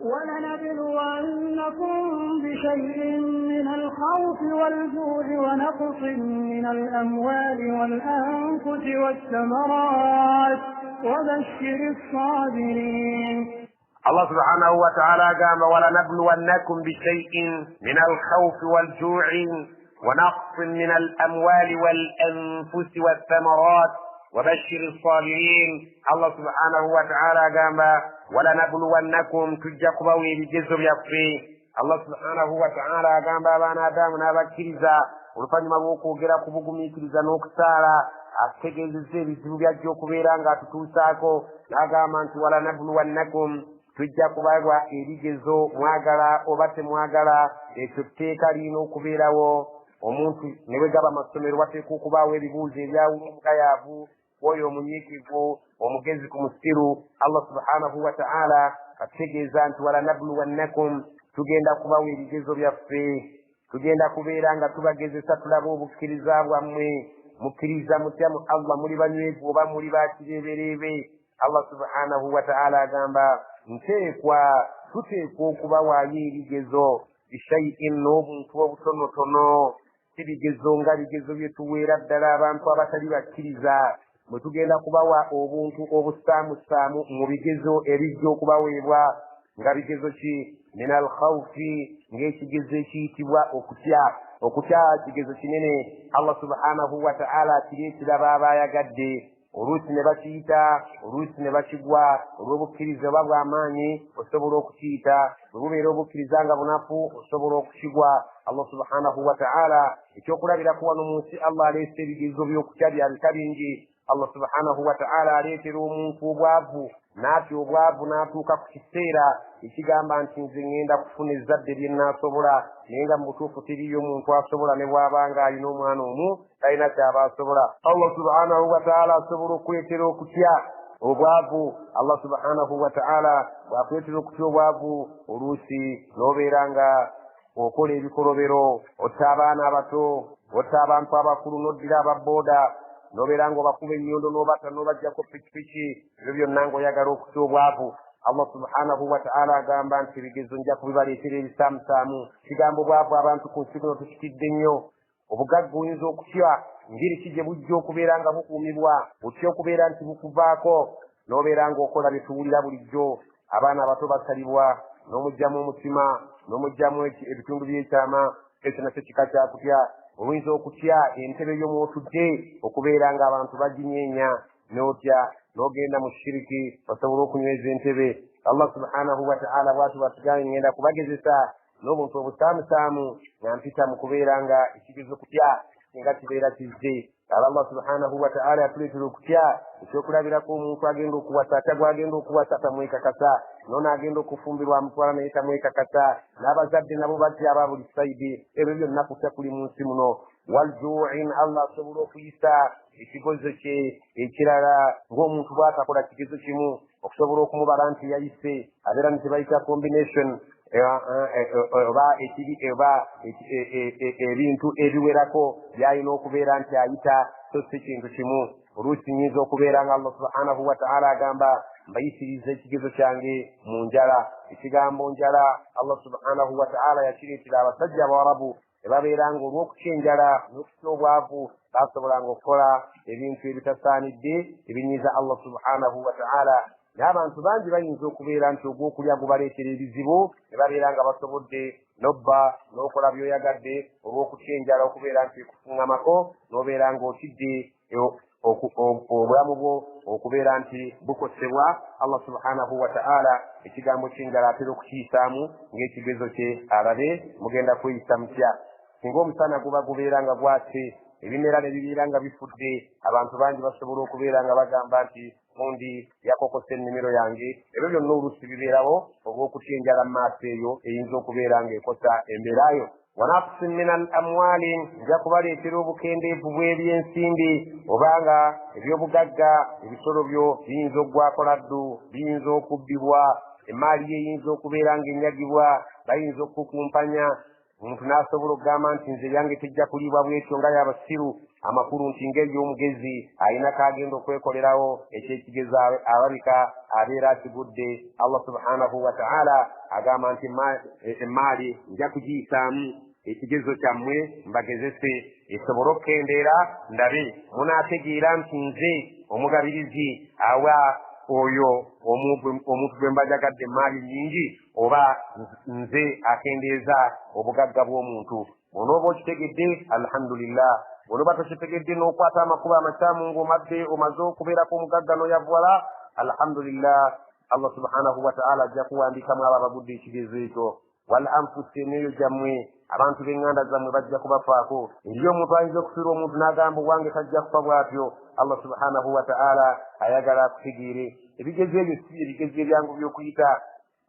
ولنبلونكم بشيء من الخوف والجوع ونقص من الأموال والأنفس والثمرات وبشر الصابرين. الله سبحانه وتعالى قال ولنبلونكم بشيء من الخوف والجوع ونقص من الأموال والأنفس والثمرات وبشر الصابرين. الله سبحانه وتعالى قال ولنبلونكم تجاكم بجزر يفي. الله سبحانه وتعالى قال بانا دامنا بكريزا ولفanyuma bw'okwogera ku bugumiikiriza n'okusaala ategeezezza ebizibu byajja okubeera nga tutuusaako n'agamba nti walanabluwannakum tujja kubawa ebigezo mwagala oba temwagala ekyo tteeka lirina okubeerawo. Omuntu ne bwe gaba amasomero wateeka okubaawo ebibuuzo ebyawula omugayaavu oyo omunyiikivu omugezi ku musiru. Allah subhanahu wa ta'ala ategeeza nti walanabluwannakum tugenda kubawa ebigezo byaffe, tugenda kubeera nga tubagezesa tulaba obukkiriza bwammwe. Mukkiriza mutya mu Allah, muli banywevu oba muli bakireebereebe? Allah subhanahu wa ta'ala agamba tuteekwa okubawaayo ebigezo bishaiin n'obuntu obutonotono, si bigezo nga bigezo bye tuweera ddala abantu abatali bakkiriza. Bwe tugenda kubawa obuntu obusaamusaamu mu bigezo ebijja okubaweebwa nga bigezo ki? Min al khawfi, ng'ekigezo ekiyitibwa okutya. Okutya kigezo kinene. Allah subhanahu wa ta'ala akireetera baba ayagadde, oluusi ne bakiyita, oluusi ne bakigwa. Olw'obukkiriza oba bw'amaanyi osobola okukiyita, bwe bubeera obukkiriza nga bunafu osobola okukigwa. Allah subhanahu wa ta'ala ekyokulabirako wano mu nsi, Allah aleese ebigezo by'okutya bya bika bingi. Allah subhanahu wa ta'ala aleetera omuntu obwavu, n'atya obwavu n'atuuka ku kiseera ekigamba nti nze ŋŋenda kufuna ezzadde lye nnaasobola, naye nga mu butuufu teriyo muntu asobola, ne bw'abanga alina omwana omu talina kyaba asobola. Allah subhanahu wa ta'ala asobola okuleetera okutya obwavu. Allah subhanahu wa ta'ala bw'akuleetera okutya obwavu, oluusi n'obeera nga okola ebikolobero, otta abaana abato, otta abantu abakulu, n'oddira ababooda, n'obeera ng'obakuba ennyondo n'obata n'obaggyako pikipiki, ebyo byonna ng'oyagala okutya obwavu. Allah subhanahu wa ta'ala agamba nti ebigezo nja kubibaleetera ebisaamusaamu. Kigambo obwavu abantu ku nsi kuno tukitidde nnyo. Obugagga oyinza okutya, ngeri ki gye bujja okubeera nga bukuumibwa, otya okubeera nti bukuvaako, n'obeera ng'okola bye tuwulira bulijjo. Abaana abato basalibwa, n'omugyamu omutima, n'omugyamu ebitundu by'ekyama, ekyo nakyo kika kya kutya. Oyinza okutya entebe y'omwotudde okubeera ng'abantu baginyeenya, n'otya n'ogenda mu shiriki osobola okunyweza entebe. Allah subhanahu wa ta'ala bw'atu batugambe ngenda kubagezesa n'obuntu obusaamusaamu nga mpita mu kubeera nga ekigezo kutya singa kibeera kizze. Allah subhanahu wa ta'ala yatuleetera okutya ekyokulabirako. Omuntu agenda okuwasa, atya gwagenda okuwasa tamwekakasa, nono agenda okufumbirwa amutwala naye tamwekakasa, n'abazadde nabo batya aba buli saidi. Ebyo byonna kutya kuli mu nsi muno. Waljuin, Allah asobola okuyisa ekigezo kye ekirala ng'omuntu bw'atakola kigezo kimu okusobola okumubala nti yayise, abeera nti bayita combination oba ebintu ebiwerako byalina okubeera nti ayita, so si kintu kimu. Oluusi nyinza okubeera nga Allah subhanahu wa ta'ala agamba mbayisiriza ekigezo kyange mu njala. Ekigambo njala Allah subhanahu wa ta'ala yakireetera abasajja Abawarabu ebabeera nga olw'okutya enjala n'okutya obwavu basobolanga okukola ebintu ebitasaanidde ebinyiiza Allah subhanahu wa ta'ala. N'abantu bangi bayinza okubeera nti ogw'okulya gubaleetera ebizibu, ne babeera nga basobodde n'obba n'okola by'oyagadde olw'okutya enjala, okubeera nti ekufuŋŋamako n'obeera ng'otidde obulamu bwo okubeera nti bukosebwa. Allah subhanahu wa ta'ala ekigambo ky'enjala atera okukiyisaamu ng'ekigezo kye alabe mugenda kweyisa mutya. Singa omusana guba gubeera nga gwase, ebimera ne bibeera nga bifudde, abantu bangi basobola okubeera nga bagamba nti gundi yakokose ennimiro yange. Ebyo byonna oluusi bibeerawo olw'okutya enjala mu maaso eyo eyinza okubeera ng'ekosa embeerayo. Wanaqsin min al amwali, nja kubaleetera obukendeevu bw'ebyensimbi, obanga ebyobugagga ebisolo byo biyinza oggwako laddu, biyinza okubbibwa, emaali ye eyinza okubeera ng'ennyagibwa, bayinza okukumpanya omuntu n'asobola okugamba nti nze yange tejja kuliibwa bwetyo nga y'abasiru amakulu nti ngeri y'omugezi alina kagenda okwekolerawo ekyekigezo alabika abeera akigudde. Allah subhanahu wa ta'ala agamba nti emaali nja kugiyisaamu ekigezo kyammwe mbagezese esobole okukendeera ndabe munaategeera nti nze omugabirizi awa oyo omuntu gwe mbajagadde emaali nyingi oba nze akendeeza obugagga bw'omuntu. Onooba okitegedde alhamdulillah, onooba tokitegedde n'okwata amakuba amakyamu ng'omaze okubeerako omugagga n'oyavuwala alhamdulillah, Allah subhanahu wa ta'ala ajja kuwandiikamu abo abagudde ekigezo ekyo. Wal anfusi emyoyo gyammwe abantu b'eŋŋanda zammwe bajja kubafaako. Eriyo omuntu ayinza okufiirwa omuntu n'agamba owange tajja kufa bw'atyo. Allah subhanahu wa ta'ala ayagala akutegeere. Ebigezo ebyo si ebigezo ebyangu by'okuyita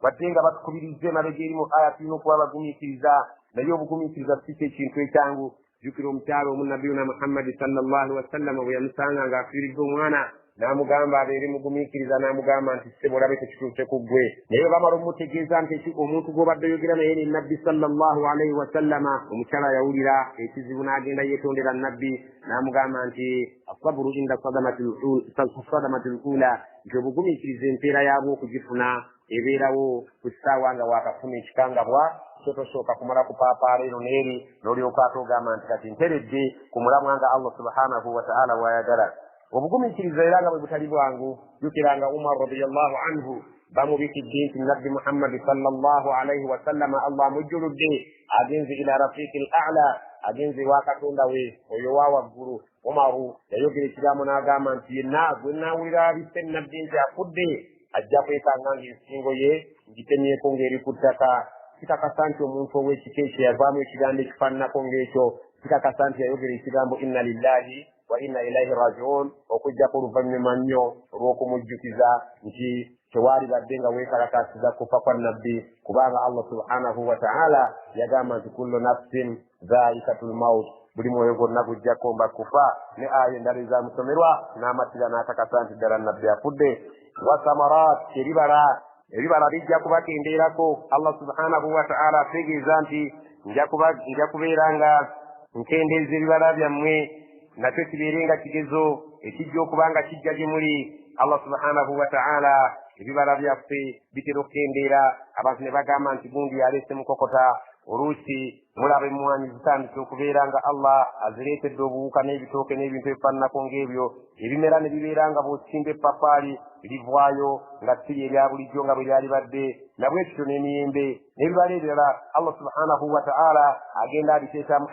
wadde nga batukubiriza emabega eri mu aya tulina okuba bagumiikiriza, naye obugumiikiriza si ekintu ekyangu. Jjukira omukyalo omu nabiyuna Muhammadi sallallahu alaihi wasallam bwe yamusanga ng'afiiridde omwana n'amugamba abeere mugumiikiriza, n'amugamba nti ssebo olabe tekituuse ku ggwe. Naye bamala omutegeeza nti omuntu gw'obadde oyogera naye ne nabbi sallallahu alaihi wasallama, omukyala yawulira ekizibu n'agenda yeetondera nabbi n'amugamba nti asaburu inda sadamatil ula, nti obugumiikiriza empeera yaabwo okugifuna ebeerawo ku ssaawa nga waakafuna ekikangabwa, so tosooka kumala kupaapaala eno n'eri n'olyoka ate ogamba nti kati nteredde ku mulamwa nga Allah subhanahu wa ta'ala wayagala. Obugumiikiriza era nga bwe butali bwangu, jjukiranga Umar radiyallahu anhu bamubikidde nti nabbi Muhammadi sallallahu alaihi wasallama Allah mujjuludde agenze ila rafiqil a'la, agenze wa katonda we oyo wa waggulu. Umaru yayogera ekigambo n'agamba nti yenna gwe naawulira abisse nabbi nti afudde ajja kwekanga ng'ensingo ye ngitemyeko ng'eri ku ttaka. Kikakasa nti omuntu ow'ekika ekyo yavaamu ekigambo ekifaananako ng'ekyo, kikakasa nti yayogera ekigambo inna lillahi wa inna ilaihi raji'un okujjako oluvannyuma nnyo olw'okumujjukiza nti tewaali badde nga weekalakaasiza kufa kwa nabbi, kubanga Allah subhanahu wa ta'ala yagamba nti kullu nafsin dhaa'ikatul maut, buli mwoyo gwonna gujjako mba kufa. Ne aya endala ezaamusomerwa n'amatira n'atakasa nti ddala nabbi afudde. Wa samarat, ebibala bijja kubakendeerako. Allah subhanahu wa ta'ala ategeeza nti nja kubeeranga nkendeeza ebibala byammwe, nakyo kibeerenga kigezo ekijja okuba nga kijja gye muli. Allah subhanahu wa ta'ala ebibala byaffe bitera okukendeera. Abantu ne bagamba nti gundi yaleese mukokota, oluusi mulaba emmwanyi zitandise okubeera nga Allah azireetedde obuwuka n'ebitooke n'ebintu ebifaananako ng'ebyo. Ebimera ne bibeera nga bw'osimba eppapaali livaayo nga si erya bulijjo nga bwe lyali badde, nabwekityo n'emiyembe n'ebibala ebirala Allah subhanahu wa ta'ala agenda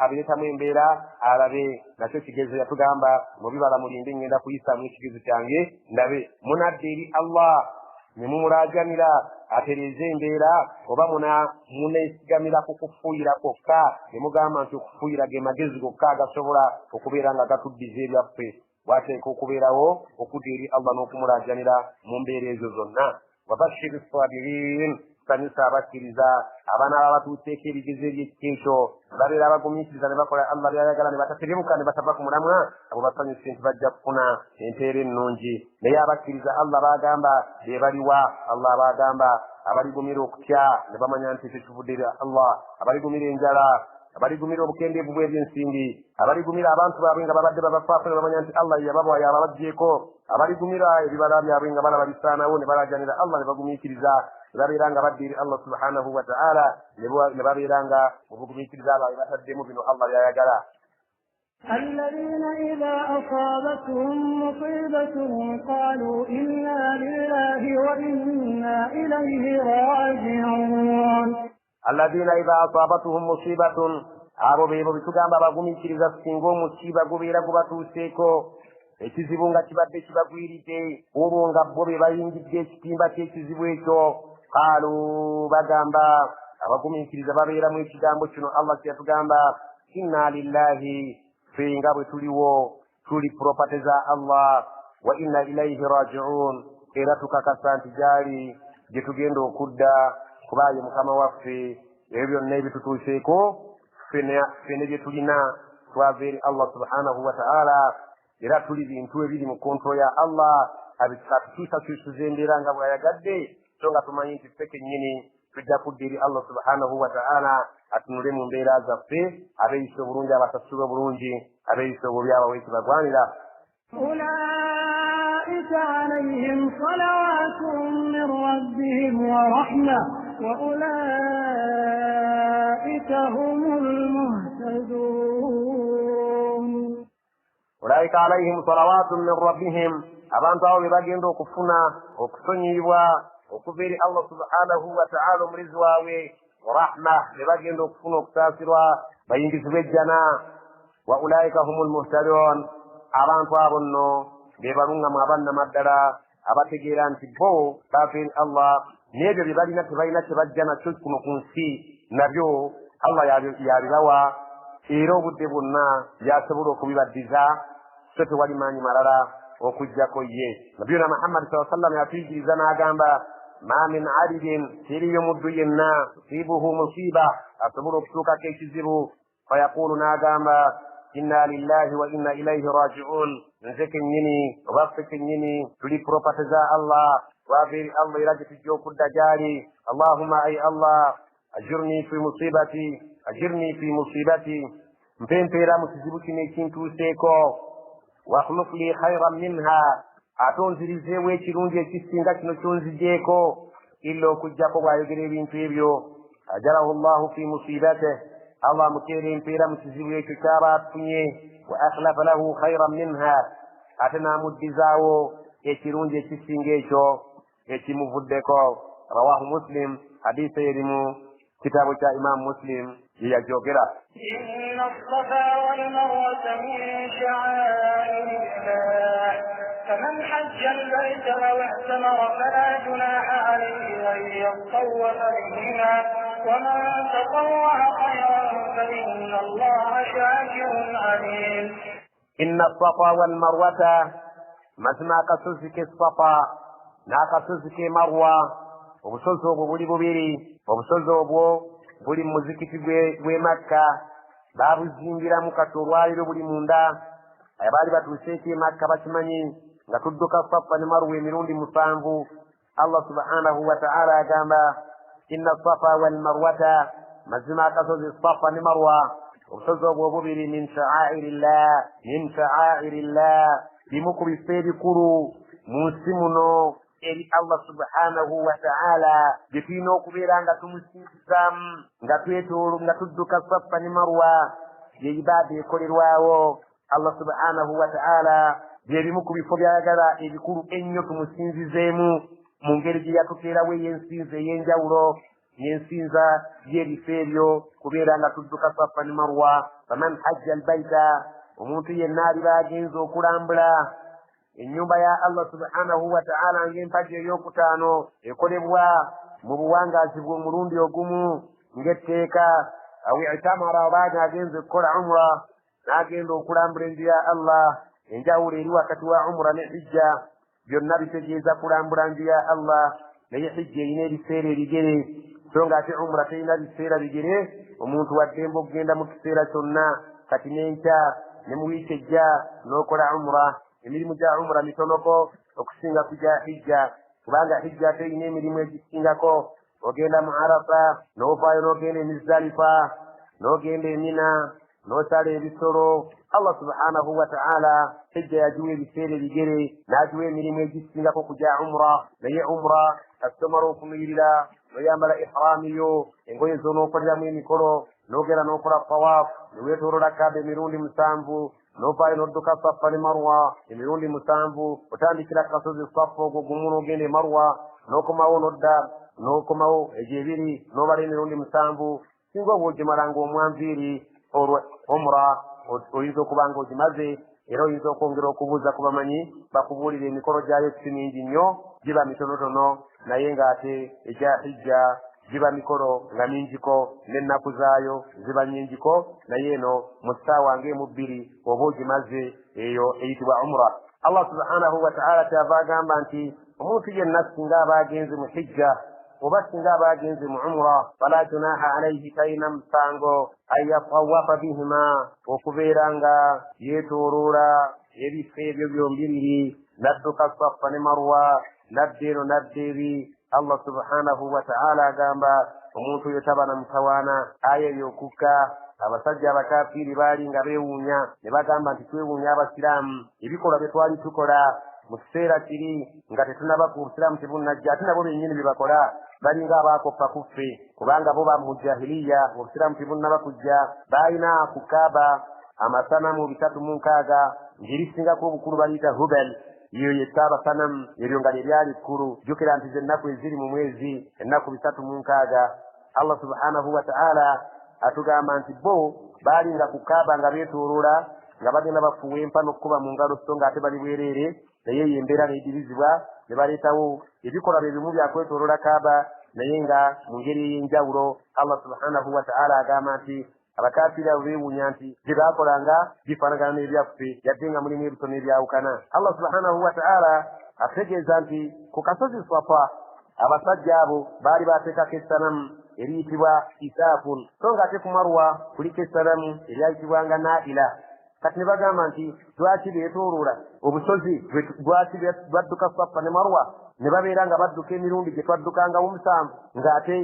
abireetamu embeera alabe. Nakyo kigezo yatugamba mu bibala mulinde ngenda kuyisaamu ekigezo kyange ndabe. Munadde eri Allah ne mumulaajanira atereeze embeera, oba muneesigamira ku kufuuyira kwokka ne mugamba nti okufuuyira ge magezi gokka agasobola okubeera nga gatuddiza ebyaffe. Bwateeka okubeerawo okudda eri Allah n'okumulaajanira mu mbeera ezo zonna. Wabashiri sabirin, sanyusa abakkiriza abanaaba batuuseeko ebigezo ebyekikyo, babeera abagumiikiriza ne bakola Allah byayagala ne bataterebuka ne batava ku mulamwa, abo basanyuse nti bajja kufuna empeera ennungi. Naye abakkiriza Allah baagamba be baliwa? Allah baagamba abaligumira okutya ne bamanya nti tekivudde eri Allah, abaligumira enjala, abaligumira obukendeevu bw'ebyensimbi, abaligumira abantu baabwe nga babadde babafaako ne bamanya nti Allah yababawa yababaggyeko, abaligumira ebibala byabwe nga balaba bisaanawo ne balaajanira Allah ne bagumiikiriza, ne babeera nga badda eri Allah subhanahu wa ta'ala ne babeera nga obugumiikiriza baabwe bataddemu bino Allah byayagala. الذين إذا أصابتهم مصيبة قالوا إنا لله وإنا إليه راجعون. الذين إذا أصابتهم مصيبة abo beebo bitugamba bagumiikiriza singa omusiiba gubeera gubatuuseeko, ekizibu nga kibadde kibagwiridde, olwo nga bo be bayingidde ekitimba ky'ekizibu ekyo. Qaalu, bagamba abagumiikiriza babeeramu ekigambo kino Allah kye yatugamba, inna lillahi, ffe nga bwe tuliwo tuli property za Allah, wa inna ilaihi raji'un, era tukakasa nti gyali gye tugenda okudda, kubaaye mukama waffe. Ebyo byonna ebitutuuseeko ffe ne bye tulina twava eri Allah subhanahu wa ta'ala, era tuli bintu ebiri mu kontro ya Allah, abitutuusasuusuza embeera nga bw'ayagadde, so nga tumanyi nti ffe kennyini tujja kudda eri Allah subhanahu wa ta'ala atunule mu mbeera zaffe abeeyisa obulungi abasasula obulungi abeeyisa obubi abaweesi bagwanira. أولئك عليهم صلوات من ربهم ورحمة وأولئك هم المهتدون. أولئك عليهم صلوات من ربهم abantu abo bebagenda okufuna okusonyiyibwa okuva eri Allah subhanahu wa ta'ala omulizi waabwe rahma bebagenda okufuna okusaasirwa bayingizibwe ejjana. wa ulaika humul muhtadun abantu abo nno bebalungamu abannamaddala abategeera nti bo bava eri Allah n'ebyo bye balina tebalina kyebajja nakyo kuno ku nsi nabyo Allah yabibawa era obudde bwonna yasobola okubibaddiza so tewali maanyi malala okujjako ye. nabiyuna Muhammad sallallahu alaihi wasallam yatuyigiriza n'agamba ma min abidin tiriyo muddu yenna tusibuhu musiba asobola okutuukako ekizibu fayaqulu n'agamba inna lillahi wa inna ilaihi raji'un nze kennyini oba ffe kennyini tuli property za Allah twava eri Allah era gye tujja okudda gyali. Allahumma ay Allah ajirni fi musibati mpempeera mu kizibu kino ekintuuseeko wakhluf li khayran minha ate onzirizeewo ekirungi ekisinga kino kyonzigyeko illa okujjako bw'ayogera ebintu ebyo ajarahu llahu fi musibatih Allah muteera empeera mu kizibu ekyo kyaba afunye wa akhlafa lahu khayran minha ate n'amuddizaawo ekirungi ekisinga ekyo ekimuvuddeko. rawahu Muslim hadisa erimu kitabu kya Imam Muslim yeyajogera. inna as-safa wal marwata min sha'airillah faman hajja al-bayta aw i'tamara fala junaha alayhi an yatawwafa bihima ومن تطوع خيرا فإن الله شاكر عليم. إن الصفا والمروة مثنى كسوسك الصفا ناكسوسك مروة obusozi obwo buli bubiri. obusozi obwo buli muzikiti gwe Makka baabuzimbiramu kati olwaliro buli munda. abaali batuuseeko e Makka bakimanyi nga tudduka Safa ne Marwa emirundi 7. Allah subhanahu wa ta'ala agamba inna Safa wal Marwata mazima akasozi Safa ne Marwa obusozi obwo bubiri min sha'airillah bimu ku bifo ebikulu mu nsi muno eri Allah subhanahu wa ta'ala bye tulina okubeera nga tumusinzizamu nga nga tudduka Safa ne Marwa bye ibaada ekolerwawo Allah subhanahu wa ta'ala bye bimu ku bifo byayagala ebikulu ennyo tumusinzizeemu mu ngeri gye yatuteerawo ey'ensinza ey'enjawulo n'ensinza y'ebifo ebyo kubeera nga tudduka Safa ne Marwa. faman hajja albayta omuntu yenna aliba agenza okulambula ennyumba ya Allah subhanahu wa ta'ala ng'empagi ey'okutaano ekolebwa mu buwangaazi bw'omulundi ogumu ng'etteeka aw i'tamara oba agenza okukola umra n'agenda okulambula enju ya Allah. enjawulo eri wakati wa umra ne hijja byonna bitegeeza kulambula nju ya Allah naye hijja erina ebiseera ebigere so nga ate umra terina biseera bigere. omuntu waddemba okugenda mu kiseera kyonna kati n'enkya ne mu wiiki ejja n'okola umra. emirimu gya umra mitonoko okusinga ku gya hijja kubanga hijja ate erina emirimu egisingako. ogenda mu Arafa n'ovaayo n'ogenda e Muzdalifa n'ogenda e Mina n'osala ebisolo. Allah subhanahu wa ta'ala hijja yagiwa ebiseera ebigere n'agiwa emirimu egisingako ku gya umra. naye umra kastomala okunuyirira n'oyambala ihramiyo engoye z'onookoleramu emikolo n'ogenda n'okola tawaf neweetoolola Kaaba emirundi 7 n'ovaayo n'odduka Safa ne Marwa emirundi 7. otandikira kasozi Safa ogwo gumu n'ogenda e Marwa n'okomawo n'odda n'okomawo egyo ebiri n'obala emirundi 7. singa oba ogimala ng'omwanviiri olwo umra oyinza okuba nga ogimaze era oyinza okwongera okubuuza ku bamanyi bakubuulira emikolo gyayo si mingi nnyo giba mitonotono naye ng'ate egya hijja giba mikolo nga mingiko n'ennaku zaayo ziba nyingiko naye eno mu ssaawa ng'emu 2 oba ogimaze eyo eyitibwa umra. Allah subhanahu wa ta'ala kyava agamba nti omuntu yenna singa aba agenze mu hijja oba singa aba agenze mu umra fala junaha alayhi talina musango an yatawafa bihima okubeera nga yeetooloola ebifo ebyo byombi biri nadduka Safa ne Marwa nadda eno nadda eri Allah subhanahu wa ta'ala agamba omuntu yotabana mutawaana aya ey'okukka abasajja abakafiiri baali nga beewuunya ne bagamba nti twewuunya abasiraamu ebikolwa bye twali tukola mu kiseera kiri nga tetunaba ku busiraamu tebunnajja ate nabo bennyini bye bakola balinga abaakoppa kuffe kubanga bo mu jahiliya obusiraamu tebunnaba kujja baalina ku kaaba amasanamu 306 ng'erisingako obukulu baliyita hubal iyo yessaabasanamu eryo nga lye lyali kkulu jjukira nti z'ennaku eziri mu mwezi ennaku 306 Allah subhanahu wa ta'ala atugamba nti bo baalinga ku kaaba nga beetooloola nga bagenda bafuuwa empa n'okkuba mu ngalo so ng'ate bali bwereere naye yembeera n'edirizibwa ne baleetawo ebikolwa bye bimu byakwetooloola kaaba naye nga mu ngeri ey'enjawulo Allah subhanahu wa ta'ala agamba nti abakafiiri abo beewuunya nti bye baakolanga bifaanagana n'ebyaffe yadde nga mulimu ebitono ebyawukana. Allah subhanahu wa ta'ala ategeeza nti ku kasozi Safa abasajja abo baali baateekako essanamu eriyitibwa Isaafun so ng'ate ku Marwa kuliko essanamu eryayitibwanga Naila. Kati ne bagamba nti lwaki beetooloola obusozi lwaki badduka Safa ne Marwa ne babeera nga badduka emirundi gye twaddukangamu 7 ng'ate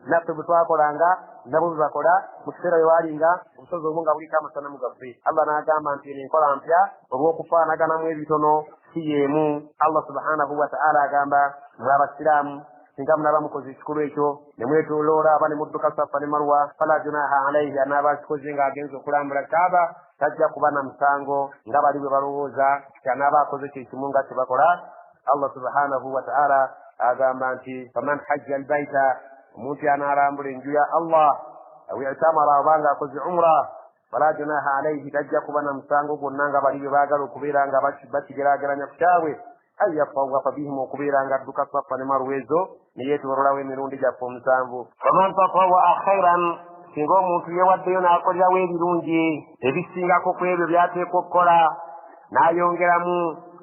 naffe bwe twakolanga nabo bwe bakola mu kiseera bwe waalinga obusozi obwo nga buliko amasanamu gaffe. Allah n'agamba nti enkola mpya olw'okufaanaganamu ebitono si yeemu. Allah subhanahu wa ta'ala agamba mwe abasiraamu singa munaba mukoze ekikulu ekyo ne mwetooloola aba ne mudduka Safa ne Marwa fala junaha alayhi anaaba akikoze ng'agenza okulambula Kaaba tajja kuba na musango nga bali bwe balowooza nti anaaba akoze kyekimu nga kye bakola. Allah subhanahu wa ta'ala agamba nti faman hajja albaita omuntu anaalambula enju ya Allah aw i'tamara obanga akoze umra fala junaha alayhi tajja kuba na musango gwonna nga bali bwe baagala okubeera nga bakigeraageranya ku kyabwe ay yafawafa bihim okubeera nga adduka Safa ne Marwa ezo ne yeetoololawo emirundi gyaffe 7. faman tatawwa'a khairan singa omuntu yewaddeyo n'akolerawo ebirungi ebisingako ku ebyo byateekwa okukola n'ayongeramu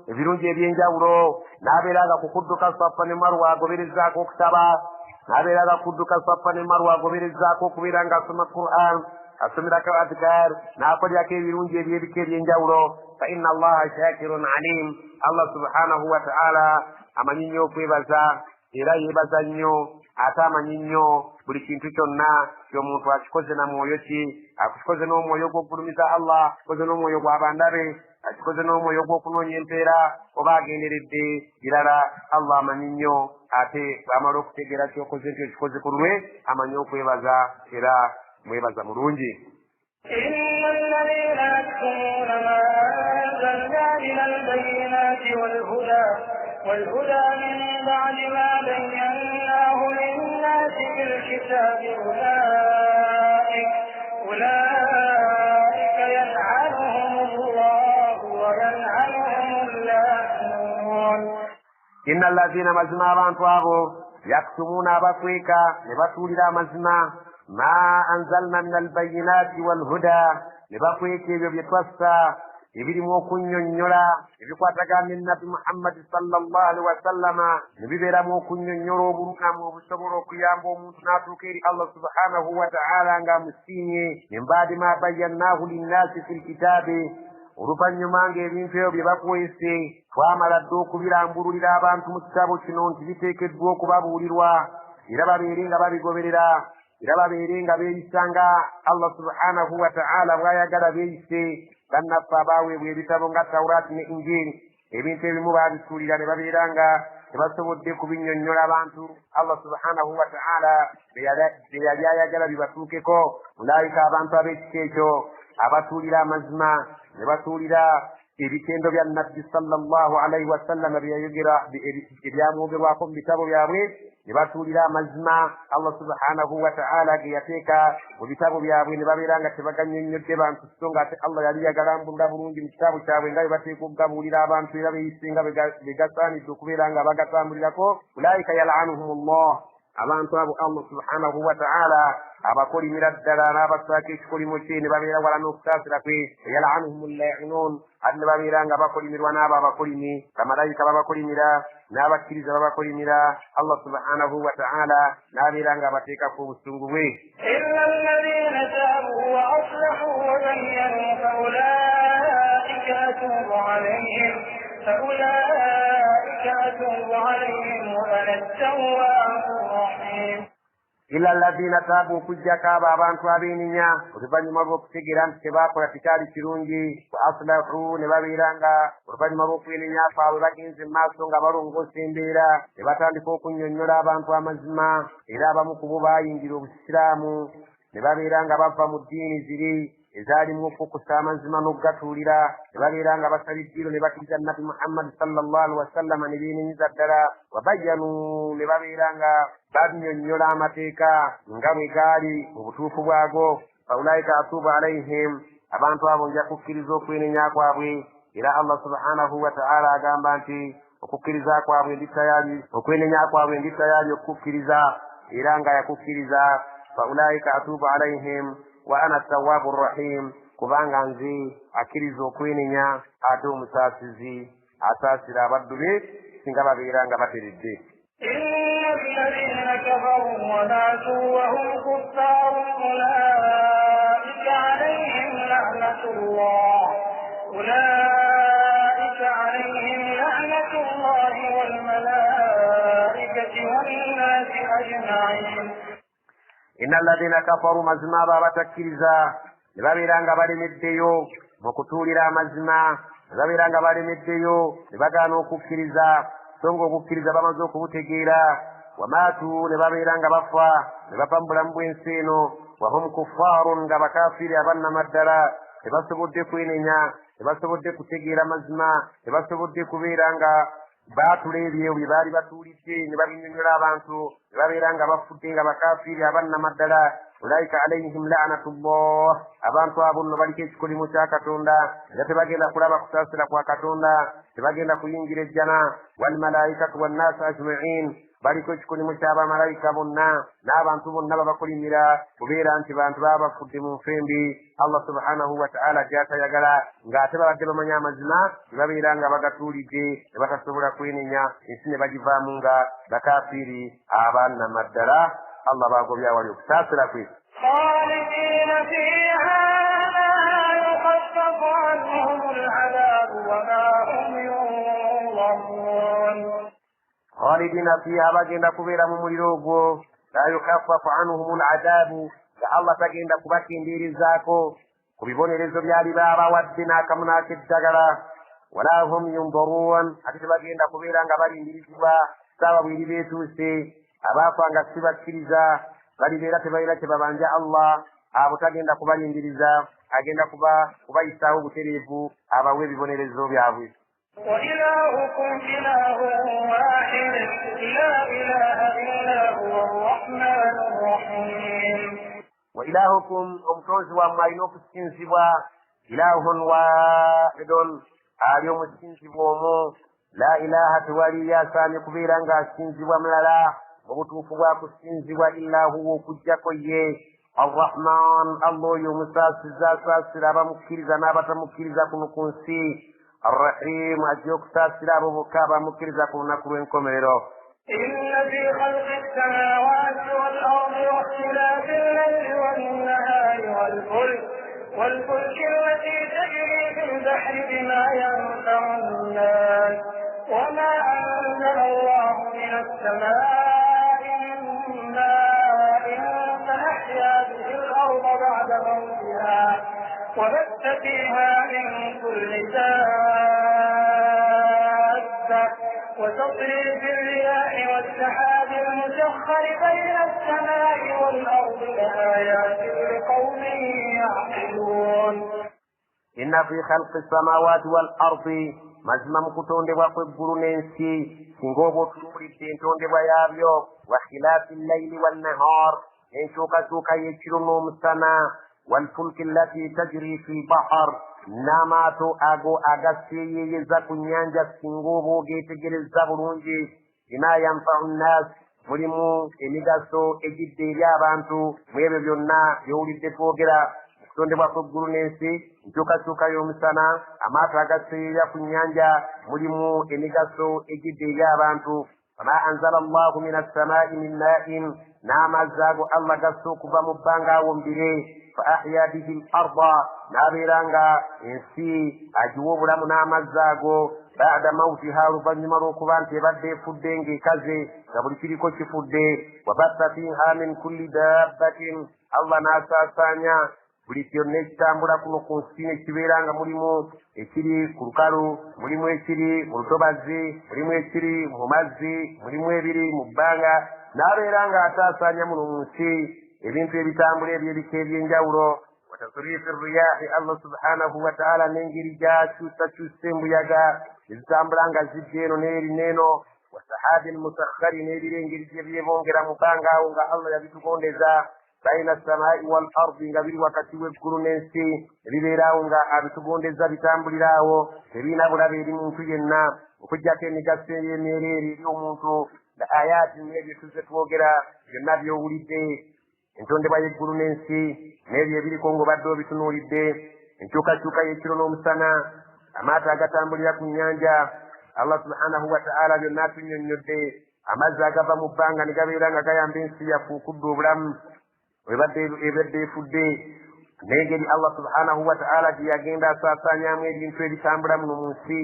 ebirungi ebyenjawulo n'abeeranga ku kudduka Safa ne Marwa agoberezzaako okusaba n'abeeranga kudduka Safa ne Marwa agoberezzaako okubeera ng'asoma Qur'an asomerako adhkar n'akolerako ebirungi ebyebika ebyenjawulo fa inna Allaha shakirun alim. Allah subhanahu wa ta'ala amanyi nnyo okwebaza era yeebaza nnyo ate amanyi nnyo buli kintu kyonna ky'omuntu akikoze na mwoyo ki akikoze n'omwoyo gw'okugulumiza Allah akikoze n'omwoyo gw'abanda be akikoze n'omwoyo gw'okunoonya empeera oba agenderedde birala. Allah amanyi nnyo ate bw'amala okutegeera ky'okoze nti okikoze ku lulwe amanyi okwebaza era mwebaza mulungi. إن الذين يكتمون ما أنزلنا من البينات والهدى من بعد ما بيناه للناس في الكتاب أولئك يلعنهم الله ويلعنهم اللاعنون. إن الذين مزنا بانتوابو يكتمون أبقويكا نبتولي مزنا ما أنزلنا من البينات والهدى نبقويكي بيتوسى ebirimu okunnyonnyola ebikwatagana n'Nabbi Muhammad sallallahu alaihi wasallama ne bibeeramu okunnyonnyola obuluŋŋamu obusobola okuyamba omuntu n'atuuka eri Allah subhanahu wa ta'ala ng'amusiimye min ba'di ma bayyannaahu linnaasi fil kitaabi oluvannyuma ng'ebintu ebyo bye bakwese twamala dde okubirambululira abantu mu kitabo kino nti biteekeddwa okubabuulirwa era babeere nga babigoberera era babeere nga beeyisanga Allah subhanahu wa ta'ala bw'ayagala beeyise. Bannaffe abaaweebwa ebitabo nga Tawuraati ne Injiri ebintu ebimu baabisuulira ne babeera nga tebasobodde kubinnyonnyola abantu. Allah subhanahu wa ta'ala be yali ayagala bibatuukeko ulaayika abantu ab'ekika ekyo abatuulira amazima ne batuulira ebitendo bya Nabbi sallallahu alaihi wasallama bye yayogera ebyamwogerwako mu bitabo byabwe ne batuulira amazima Allah subhanahu wa ta'ala ge yateeka mu bitabo byabwe ne babeera nga tebagannyonnyodde bantu so ng'ate Allah yali yagalambulira bulungi mu kitabo kyabwe nga bwe bateeka okugabuulira abantu era beeyisinga be gasaanidde okubeera nga bagatambulirako. ulaayika yal'anuhumullah abantu abo Allah subhanahu wa ta'ala abakolimira ddala n'abasaako ekikolimo kye ne babeera wala n'okutaasira kwe. yal'anuhumul laa'inuun ate ne babeera nga bakolimirwa n'abo abakolimi bamalayika babakolimira n'abakkiriza babakolimira. Allah subhanahu wa ta'ala n'abeera nga abateekako obusungu bwe. إلا الذين تابوا وأصلحوا وبينوا فأولئك أتوب عليهم فأولئك أتوب عليهم وأنا التواب الرحيم إلا الذين تابوا كجك بابان توابينيا وربني مبوك تجيران تباك ورتكالي كيرونجي وأصلحوا نبابيرانغا وربني مبوك وينيا فاولكين زماسونغا barungo sembera nebatandika okunyonnyola abantu amazima era abamu ku bo baayingira obusiraamu ne babeera nga bava mu ddiini ziri ezaalimu okukusa amazima n'okugatuulira ne babeera nga basaliddiiro ne bakkiriza nabi Muhammad sallallahu alaihi wasallama ne beenenyiza ddala wabayanu ne babeera nga bannyonnyola amateeka nga bwe gaali mu butuufu bwago faulaika atuubu alaihim abantu abo nja kukkiriza okwenenya kwabwe era Allah subhanahu wa ta'ala agamba nti okukkiriza kwabwe ndi tayali okwenenya kwabwe ndi tayali okukkiriza era nga yakukkiriza faulaika atuubu alaihim wa ana tawwabu rahim kubanga nze akkiriza okwenenya ate omusaasizi asaasira abaddu be singa babeera nga bateredde الذين كفروا وماتوا وهم كفار أولئك عليهم لعنة الله والملائكة والناس أجمعين إن الذين كفروا مزما بابا تكيرزا لبابيرانغا بالمديو مكتوليرا مزما لبابيرانغا بالمديو لبغانو كوكيرزا songo kukkiriza bamaze okubutegeera wamaatu ne babeera nga bafa ne bapambula mu bwensi eno wahum kuffaarun nga bakafiiri abannamaddala tebasobodde kwenenya tebasobodde kutegeera mazima tebasobodde kubeera nga baatula ebyo bye baali batuulidde ne babinnyonnyola abantu ne babeera nga bafudde nga bakafiiri abannamaddala ulaika alaihim la'natullah abantu abo nno baliko ekikolimu kya katonda era tebagenda kulaba kusaasira kwa katonda tebagenda kuyingira ejjana walmalaikatu wannaasi ajmain baliko ekikolimu ky'abamalayika bonna n'abantu bonna babakolimira kubeera nti bantu baba bafudde mu nfembi Allah subhanahu wa ta'ala gy'atayagala ng'ate babadde bamanya amazima ne babeera nga bagatuulidde ne batasobola kwenenya ensi ne bagivaamu nga bakafiiri abannamaddala Allah bagobya wali okusaasira kwe خالدين فيها لا يخفف عنهم العذاب وما هم ينظرون خالدين فيها bagenda kubeera mu muliro ogwo la yukaffafu anhum al'adabu nga Allah tagenda kubakindirizaako ku bibonerezo byali baabawadde n'akamu n'akeddagala wala hum yunzarun ate tebagenda kubeera nga balindirizibwa saawa bweri beetuuse abaafa nga si bakkiriza balibeera tebalina kye babanja Allah abo tagenda kubalindiriza agenda kubayisaawo butereevu abawe ebibonerezo byabwe وإلهكم إله واحد لا إله إلا هو الرحمن الرحيم وإلهكم أمتوز ومعين okusinzibwa إله واحد ali omusinzibwa omwo la ilaha tewali yasaanye kubeera ng'asinzibwa mulala mu butuufu bwa kusinzibwa illa huwa okuggyako ye arrahman Allah oyo omusaasiza asaasira abamukkiriza n'abatamukkiriza kuno ku nsi arrahim ajja okusaasira abo bokka abamukkiriza ku lunaku lw'enkomerero إن في خلق السماوات والأرض واختلاف الليل والنهار والفلك التي تجري في البحر بما ينفع الناس وما أنزل الله من السماء من ماء فأحيا به الأرض بعد موتها وبث فيها من كل دابة وتصريف الرياح والسحاب المسخر بين السماء والأرض لآيات لقوم يعقلون إن في خلق السماوات والأرض mazima mu kutondebwa kw'eggulu n'ensi singa oba otunuulidde entondebwa yaabyo wa khilaafi llayli wannahar n'enkyukakyuka y'ekiro n'omusana walfulki allati tajri fi bahar n'amaato ago agaseeyeeyeza ku nnyanja singa oba ogeetegereza bulungi bima yanfau nnaas mulimu emigaso egidde eri abantu mu ebyo byonna byowulidde twogera okutondebwa kw'eggulu n'ensi enkyukakyuka y'omusana amaato agaseeyeeya ku nnyanja mulimu emigaso egidde eri abantu wama anzala allahu min assamaa'i min maa'in n'amazzi ago Allah gasse okuva mu bbanga awombire fa ahya bihi al arda n'abeera nga ensi agiwa obulamu n'amazzi ago baada mautiha oluvannyuma lw'okuba nti ebadde efudde ng'ekaze nga buli kiriko kifudde. Wabatta fiha min kulli dabbatin, Allah n'asaasaanya buli kyonna ekitambula kuno ku nsi nekibeera nga mulimu ekiri ku lukalu, mulimu ekiri mu lutobazi, mulimu ekiri mu mazzi, mulimu ebiri mu bbanga. N'abeera ng'asaasaanya muno mu nsi ebintu ebitambula eby'ebika ebyenjawulo. Watasrifi riyahi, Allah subhanahu wa ta'ala n'engeri gyakyusakyusa embuyaga ezitambula nga zidda eno n'eri n'eno. Wasahabi almusakhari, n'ebiro engeri gye byebongera mu bbanga awo nga Allah yabitugondeza. Baina samai wal ardi, nga biri wakati w'eggulu n'ensi, ebibeeraawo nga abitugondeza bitambuliraawo, tebiina bulabe eri muntu yenna okuggyako emigaso ey'emyereere eri omuntu. La ayati, n'ebyo tuzze twogera byonna by'owulidde, entondebwa y'eggulu n'ensi n'ebyo ebiriko ng'obadde obitunuulidde, enkyukakyuka y'ekiro n'omusana, amaato agatambulira ku nnyanja. Allah subhanahu wa ta'ala byonna atunnyonnyodde. Amazzi agava mu bbanga ne gabeera nga gayamba ensi yafuukudde obulamu ebadde efudde, n'engeri Allah subhanahu wa ta'ala gye yagenda asaasaanyaamu ebintu ebitambula muno mu nsi.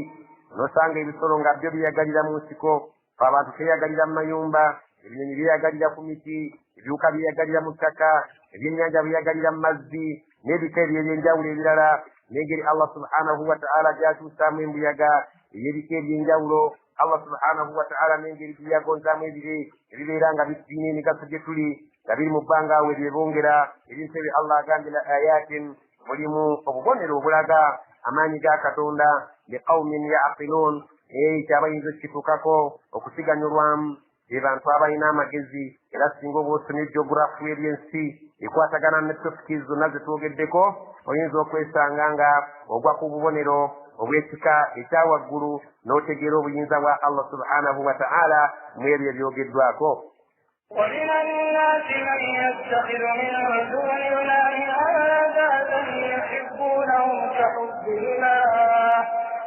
Nosanga ebisolo nga byo byeyagalira mu nsiko, abantu teyagalira mu mayumba, ebinyonyi byeyagalira ku miti, ebiwuka byeyagalira mu ttaka, ebyennyanja byeyagalira mu mazzi, n'ebika ebyenjawulo ebirala. N'engeri Allah subhanahu wa ta'ala gy'akyusaamu embuyaga ey'ebika ebyenjawulo. Allah subhanahu wa ta'ala n'engeri gye yagonzaamu ebire ebibeera nga birina emigaso gye tuli nga biri mu bbanga awo ebyebongera ebintu ebyo. Allah agambira ayatin, mulimu obubonero obulaga amaanyi ga Katonda liqaumin yaqilun, ekyabayinza okukituukako okusiganyulwamu bantu abalina amagezi. Era singa oba osomye geografu ebyensi ekwatagana ne topiki zonna zetwogeddeko, oyinza okwesanga nga ogwa ku bubonero obw'ekika ekyawaggulu n'otegeera obuyinza bwa Allah subhanahu wa ta'ala mu ebyo ebyogeddwako. ومن الناس من يتخذ من دون الله أندادا يحبونهم كحب الله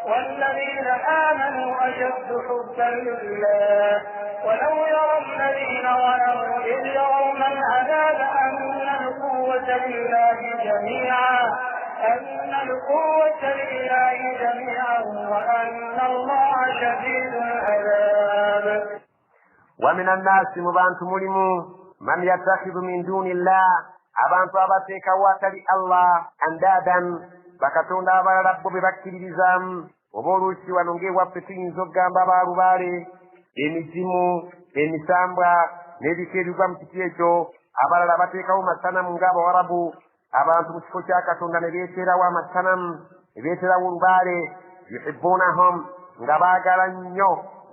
والذين آمنوا أشد حبا لله ولو يرى الذين ظلموا إذ يرون العذاب أن القوة لله جميعا وأن الله شديد العذاب. ومن الناس مبانت ملمو من يتخذ من دون الله abantu abateeka watali Allah andaadan bakatonda abalala bo be bakkiririzamu. Oba oluusi wano ng'ewaffe tuyinza okugamba abaalubaale, emizimu, emisambwa n'ebika ebigwa mu kiti ekyo. Abalala bateekawo masanamu ng'Abawarabu. Abantu mu kifo kya Katonda ne beeterawo amasanamu, ne beeterawo olubaale. yuhibbunahum, nga baagala nnyo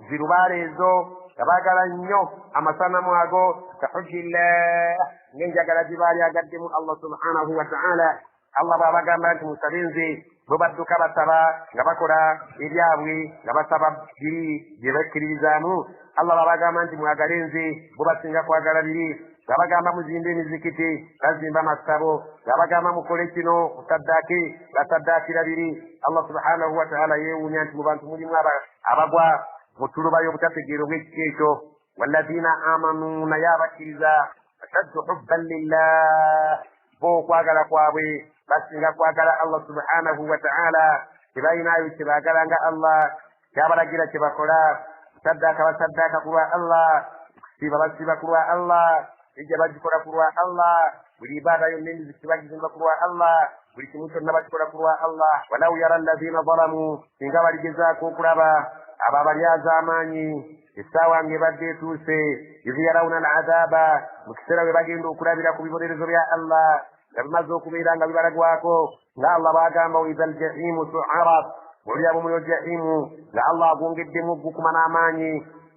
zirubaale ezo, nga baagala nnyo amasanamu ago kahubbillah, ng'enjagala gye baali agaddemu Allah subhanahu wa ta'ala. Allah bw'abagamba nti musabe nze, bo badduka basaba nga bakola ebyabwe nga basaba biri bye bakkiririzaamu. Allah bw'abagamba nti mwagale nze, bo basinga kwagala biri. Nga bagamba muzimbe emizikiti, bazimba amasabo. Nga bagamba mukole kino, musaddaake, basaddaakira biri. Allah subhanahu wa ta'ala yeewuunya nti mu bantu mulimu abagwa mu ttuluba y'obutategeera obw'ekiti ekyo. Walladhiina aamanu, naye abakkiriza ashaddu hubban lillah, bo okwagala kwabwe basinga kwagala Allah subhanahu wa ta'ala. Tebalinayo kye baagala nga Allah, kyabalagira kye bakola. Saddaaka basaddaaka ku lwa Allah, kusiiba basiiba ku lwa Allah, ejja bagikola ku lwa Allah, buli ibaada yonna emizikiti bagizimba ku lwa Allah, buli kimu kyonna bakikola ku lwa Allah. Walaw yara alladhiina zalamu, singa baligezaako okulaba abo abalyaza amaanyi essaawa ng'ebadde etuuse, idh yarawna al-'adhaaba, mu kiseera bwe bagenda okulabira ku bibonerezo bya Allah nga bimaze okubeera nga bibalagwako, nga Allah bw'agamba wa idha al-jahiimu su'arat, bw'olyaba omuliro jahiimu nga Allah agwongeddemu ogukuma n'amaanyi.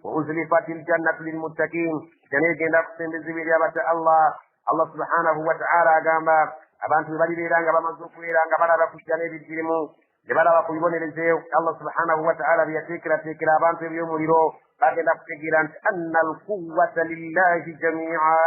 Wa uzlifati al-jannatu lilmuttaqiin, teneegenda kusembezebwa eri abatta Allah. Allah subhanahu wa ta'ala agamba abantu bwe balibeera nga bamaze okubeera nga balaba ku jjana ebijjirimu, ne balaba ku bibonerezo Allah subhanahu wa ta'ala bye yateekerateekera abantu eby'omuliro, bagenda kutegeera nti anna al-quwwata lillahi jamii'a,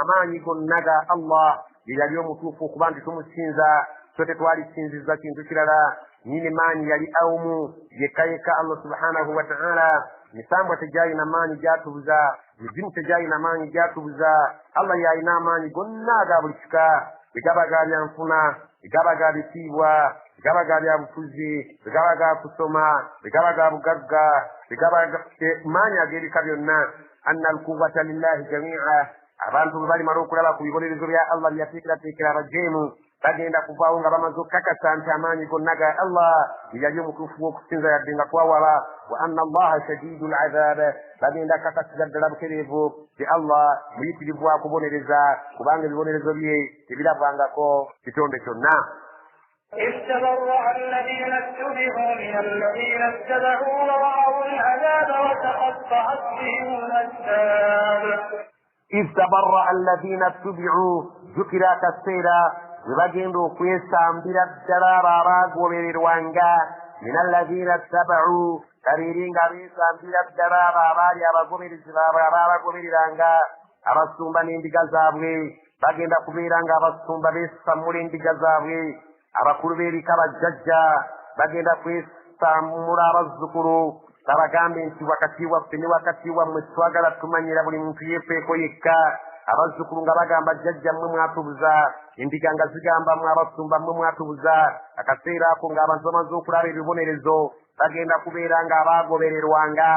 amaanyi gonna ga Allah ye yali omutuufu okuba nti tumusinza, so tetwali sinziza kintu kirala. Nyini maanyi yali awumu yekka yekka Allah subhanahu wa ta'ala. Misambwa tegyalina maanyi gyatubuza, mizimu tegyalina maanyi gyatubuza. Allah yalina amaanyi gonna aga buli kika. bigaba ga byanfuna bigaba ga bitiibwa bigaba ga byabufuzi bigaba ga kusoma bigaba ga bugagga bigaba maanyi ag'ebika byonna anna alquwwata lillahi jamia abantu bali mala okulaba ku bibonerezo bya allah byateekerateekera abajeemu bagenda kuvaawo nga bamaze okukakasa nti amaanyi gonna ga allah yali omutuufu w'okusinza yadde nga twawala wa anna allaha shadidu lazab bagenda kakasiza ddala butereevu ti allah muyitirivu akubonereza kubanga ebibonerezo bye tebirabwangako kitonde kyonna. إذ تبرأ الذين اتبعوا من الذين اتبعوا ورأوا العذاب وتقطعت بهم الأسباب. إذ تبرأ الذين اتبعوا ذكر كثيرا bagenda okwesambira ddala abaagobererwanga min alladhina ttaba'u kabiri nga beesambira ddala abo abaali abagoberezi baabwe abaabagobereranga abasumba n'endiga zaabwe bagenda kubeera nga abasumba beesammula endiga zaabwe abakulu b'ebika bajjajja bagenda kwesammula abazzukulu babagambe nti wakati waffe ne wakati wammwe twagala tumanyira buli muntu yeefeeko yekka abazzukulu nga bagamba jjajjammwe mwatubuza endiga nga zigamba mwe abasumba mmwe mwatubuza akaseera ako ng'abantu bamaze okulaba ebibonerezo bagenda kubeera nga abaagobererwanga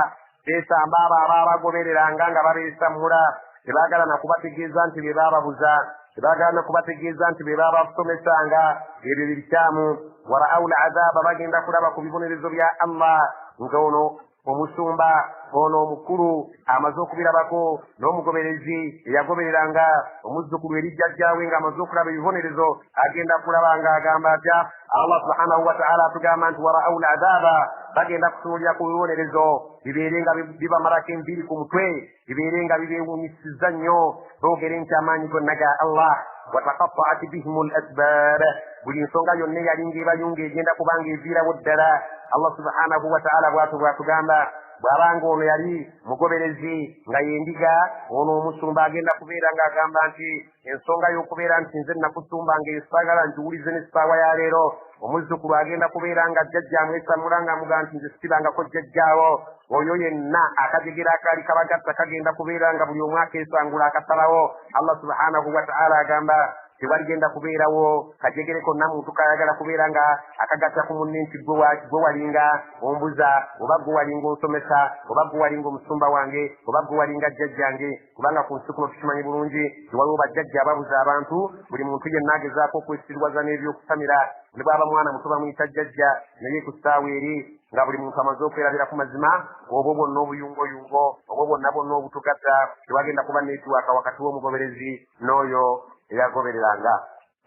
beesamba abo abaabagobereranga nga babeesammula tebaagala nakubategeeza nti be baababuza tebaagala nakubategeeza nti be baabasomesanga ebyo bikyamu wara'awu al'azaaba bagenda kulaba ku bibonerezo bya allah nga ono omusumba ono omukulu amaze okubirabako n'omugoberezi eyagobereranga omuzzukulu eri jjajjaawe ng'amaze okulaba ebibonerezo agenda kulaba ng'agamba atya allah subhanahu wataala atugamba nti wara'awu al'azaaba bagenda kutunuulira ku bibonerezo bibeere nga bibamalako enviiri ku mutwe bibeere nga bibeewunyisiza nnyo boogere nti amaanyi gonna ga allah wataqatta'at bihim al-asbab buli nsonga yonna eyalinga ebayunga egenda kubanga eviirawo ddala allah subhanahu wataala bw'atugamba bw'abanga ono yali mugoberezi nga yendiga ono omusumba agenda kubeera ng'agamba nti ensonga y'okubeera nti nze nakusumbanga esaagala njiwulize n'essaawa ya leero omuzzukulu agenda kubeera nga jjajjaamu esamula ng'amugaa nti nze sibangako jjajjaawo oyo yenna akajegera akaali kabagatta kagenda kubeera nga buli omu akeesangula akasalawo allah subhanahu wataala agamba tebaligenda kubeerawo kajegere konna muntu kayagala kubeera nga akagatta ku munne nti gwe walinga ombuza oba gwe walinga onsomesa oba gwe walinga omusumba wange oba gwe walinga jjajjange kubanga ku nsi kuno tukimanyi bulungi tiwaliwo bajjajja ababuza abantu buli muntu yenna agezaako okwesirwaza n'ebyokusamira ne bwaba mwana muto bamuyita jjajja naye ku ssaawa eri nga buli muntu amaze okwerabira ku mazima obwo bwonna obuyungoyungo obwo bwonna obutugatta tewagenda kuba neetiwaaka wakati w'omugoberezi n'oyo eyagobereranga.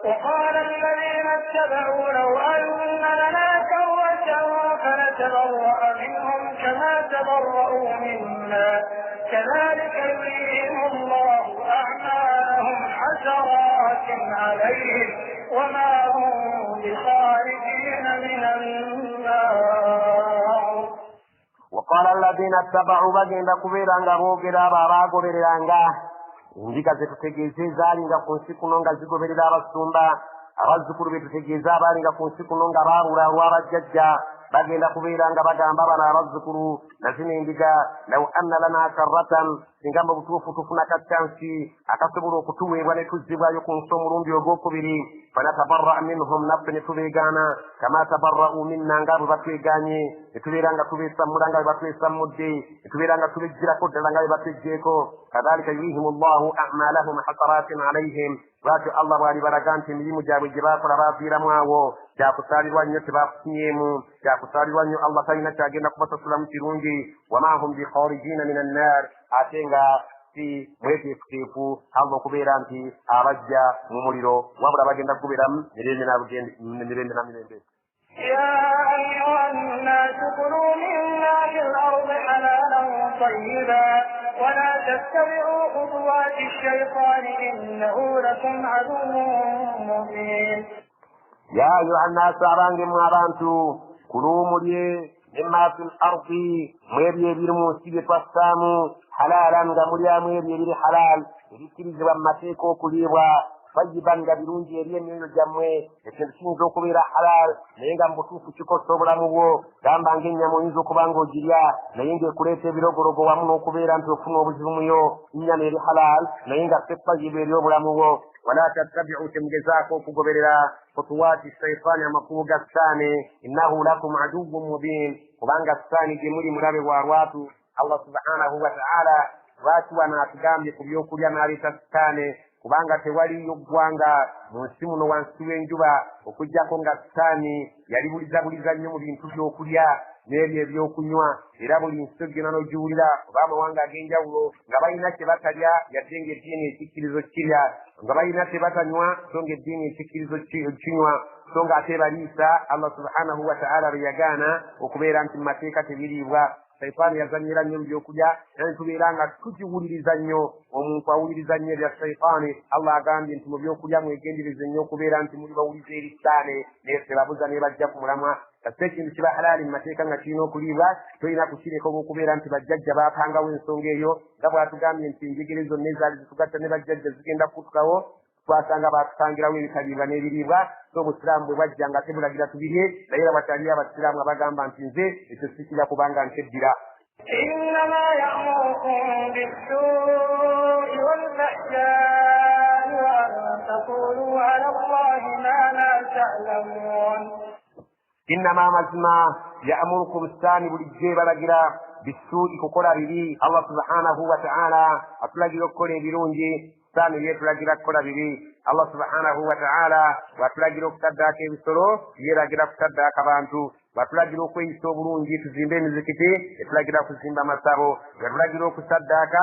وقال الذين اتبعوا لو أن لنا كرة فنتبرأ منهم كما تبرأوا منا كذلك يريهم الله أعمالهم حسرات عليهم وما هم بخارجين من النار. وقال الذين اتبعوا bagenda kubeera nga boogera abo abaagobereranga endiga ze tutegeeza ezaalinga ku nsi kuno nga zigoberera abasumba abazzukulu be tutegeeza abaalinga ku nsi kuno nga baabula lw'abajjajja bagenda kubeera nga bagamba bano abazzukulu nazino endiga law anna lana karratan singa mu butuufu tufuna kakyansi akasobola okutuweebwa ne tuzzibwayo ku nsi omulundi ogwokubiri fanatabarra minhum naffe ne tubeegaana kama tabarra'u minna nga bwe batweganye ne tubeera nga tubeesammula nga bwe batwesammudde ne tubeera nga tubejjirako ddala nga bwe batwejjeeko kadhalika yurihimu llahu a'malahum hasaratin alayhim lwatyo allah bw'alibalaga nti emirimu gyabwe gye baakola baaviiramu awo kyakusaalirwa nnyo tebakufunyeemu kyakusaalirwa nnyo allah talina kyagenda kubasasulamu kirungi wama hum bikharijina min annar ate nga si mweteefuteefu allah okubeera nti abajja mu muliro wabula bagenda kubeeramu mirembe na mirembe. يا أيها الناس كلوا مما في الأرض حلالا طيبا ولا تتبعوا خطوات الشيطان إنه لكم عدو مبين. يا أيها الناس أرانجم أرانتو كلوا مليه مما في الأرض mwebyo ebiri mu nsi bye twasaamu halaala nga mulyamu ebyo ebiri halaal ebikirizibwa mu mateeka okuliibwa tayyiban nga birungi eri emyoyo gyammwe ekintu kiyinza okubeera halal naye nga mubutuufu kikosa obulamu bwo gamba ng'ennyama oyinza okuba ng'ogirya naye ng'ekuleeta ebirogorogo wamu n'okubeera nti ofuna obuzibu muyo nnyama eri halal naye nga si tayyiba eri obulamu bwo wala tattabi'u temugezaako okugoberera khutuwaati shaitaani amakubo ga sitaani innahu lakum aduwwun mubin kubanga sitaani gye muli mulabe wa lwatu Allah subhanahu wa ta'ala lwaki wano atugambye ku byokulya n'aleeta sitaani kubanga tewaliyo ggwanga mu nsi muno wansi w'enjuba okuggyako nga sitaani yali bulizabuliza nnyo mu bintu by'okulya n'ebyo ebyokunywa era buli nsi ogenda n'ogiwulira oba amawanga ag'enjawulo nga balina kye batalya yadde ng'eddiini ekikkirizo kirya nga balina kye batanywa so ng'eddiini ekikkirizo kinywa so ng'ate baliisa Allah subhanahu wa ta'ala bwe yagaana okubeera nti mu mateeka tebiriibwa shaitaani yazanyira nnyo mu byokulya naye tubeera nga tukiwuliriza nnyo omuntu awuliriza nnyo ebya shaitaani Allah agambye nti mu byokulya mwegendereze nnyo okubeera nti muli bawuliza eri sitaani naye tebabuza ne bajja ku mulamwa kasita ekintu kiba halaali mu mateeka nga kirina okuliibwa tolina kukireka olw'okubeera nti bajjajja baapangawo ensonga eyo nga bw'atugambye nti enjegere zonna ezaali zitugatta ne bajjajja zigenda kutukawo twasanga baatupangirawo ebitaliibwa n'ebiriibwa so obusiraamu bwe bwajja nga tebulagira tubirye naye era wataliyo abasiraamu abagamba nti nze ekyo sikira kubanga nkeddira إنما يأمركم بالسوء والفحشاء وأن تقولوا على الله ما لا تعلمون إنما مزما يأمركم الثاني bulijjo balagira بالسوء kukola bibi Allah subhanahu wa ta'ala atulagira okukola ebirungi sani yetulagira kukola bibi Allah subhanahu wa ta'ala watulagira okutaddaako ebisolo yeragira kutaddaako abantu watulagira okweyisa obulungi tuzimbe emizikiti etulagira kuzimba amasabo yatulagira okusaddaaka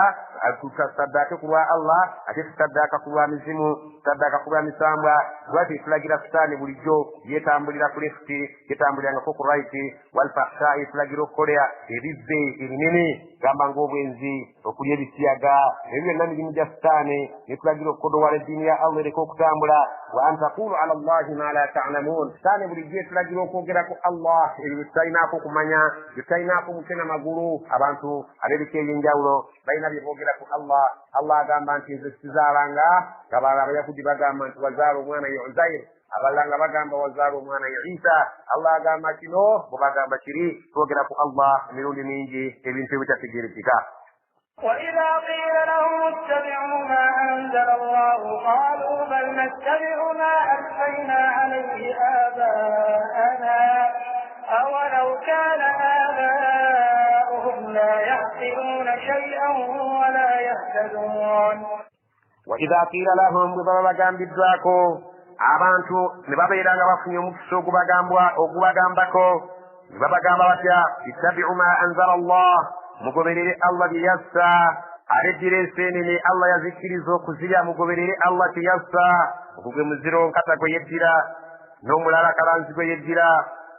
tusaddaake ku lwa Allah ate tusaddaaka ku lwa mizimu tusaddaaka ku lwa misambwa lwati tulagira sitaani bulijjo yetambulira ku lefuti yetambulirangako ku raiti walfahshaai tulagira okukolera ebibbe ebinene gamba ng'obwenzi okulya ebisiyaga ebyo byonna mirimu gya sitaani netulagira okukodowala eddiini ya Allah ereka okutambula wa an taqulu ala Allahi ma la ta'lamun sitaani bulijjo etulagira okwogeraku Allah ebyo tutalinaako kumanya tutalinaako mukena magulu abantu ab'ebika eby'enjawulo balina bye boogera ku Allah Allah agamba nti nze sizaalanga ngabalala abayahudi bagamba nti wazaala omwana ye Uzair abalala nga bagamba wazaala omwana ye Isa Allah agamba kino bwe bagamba kiri twogera ku Allah emirundi mingi ebintu ebitategerekeka وإذا قيل لهم اتبعوا ما أنزل الله قالوا بل نتبع ما ألفينا عليه آباءنا أولو كان آباؤهم لا يعقلون شيئا ولا يهتدون وإذا قيل لهم ببابا بالدواكو abantu ne babeera nga bafunye omukisa ogubagambako ne babagamba batya ittabi'u ma anzala Allah mugoberere Allah bye yassa areddira enseenene Allah yazikkiriza okuzirya mugoberere Allah kye yassa ogugwe muziro nkata gwe yeddira n'omulala kalanzi gwe yeddira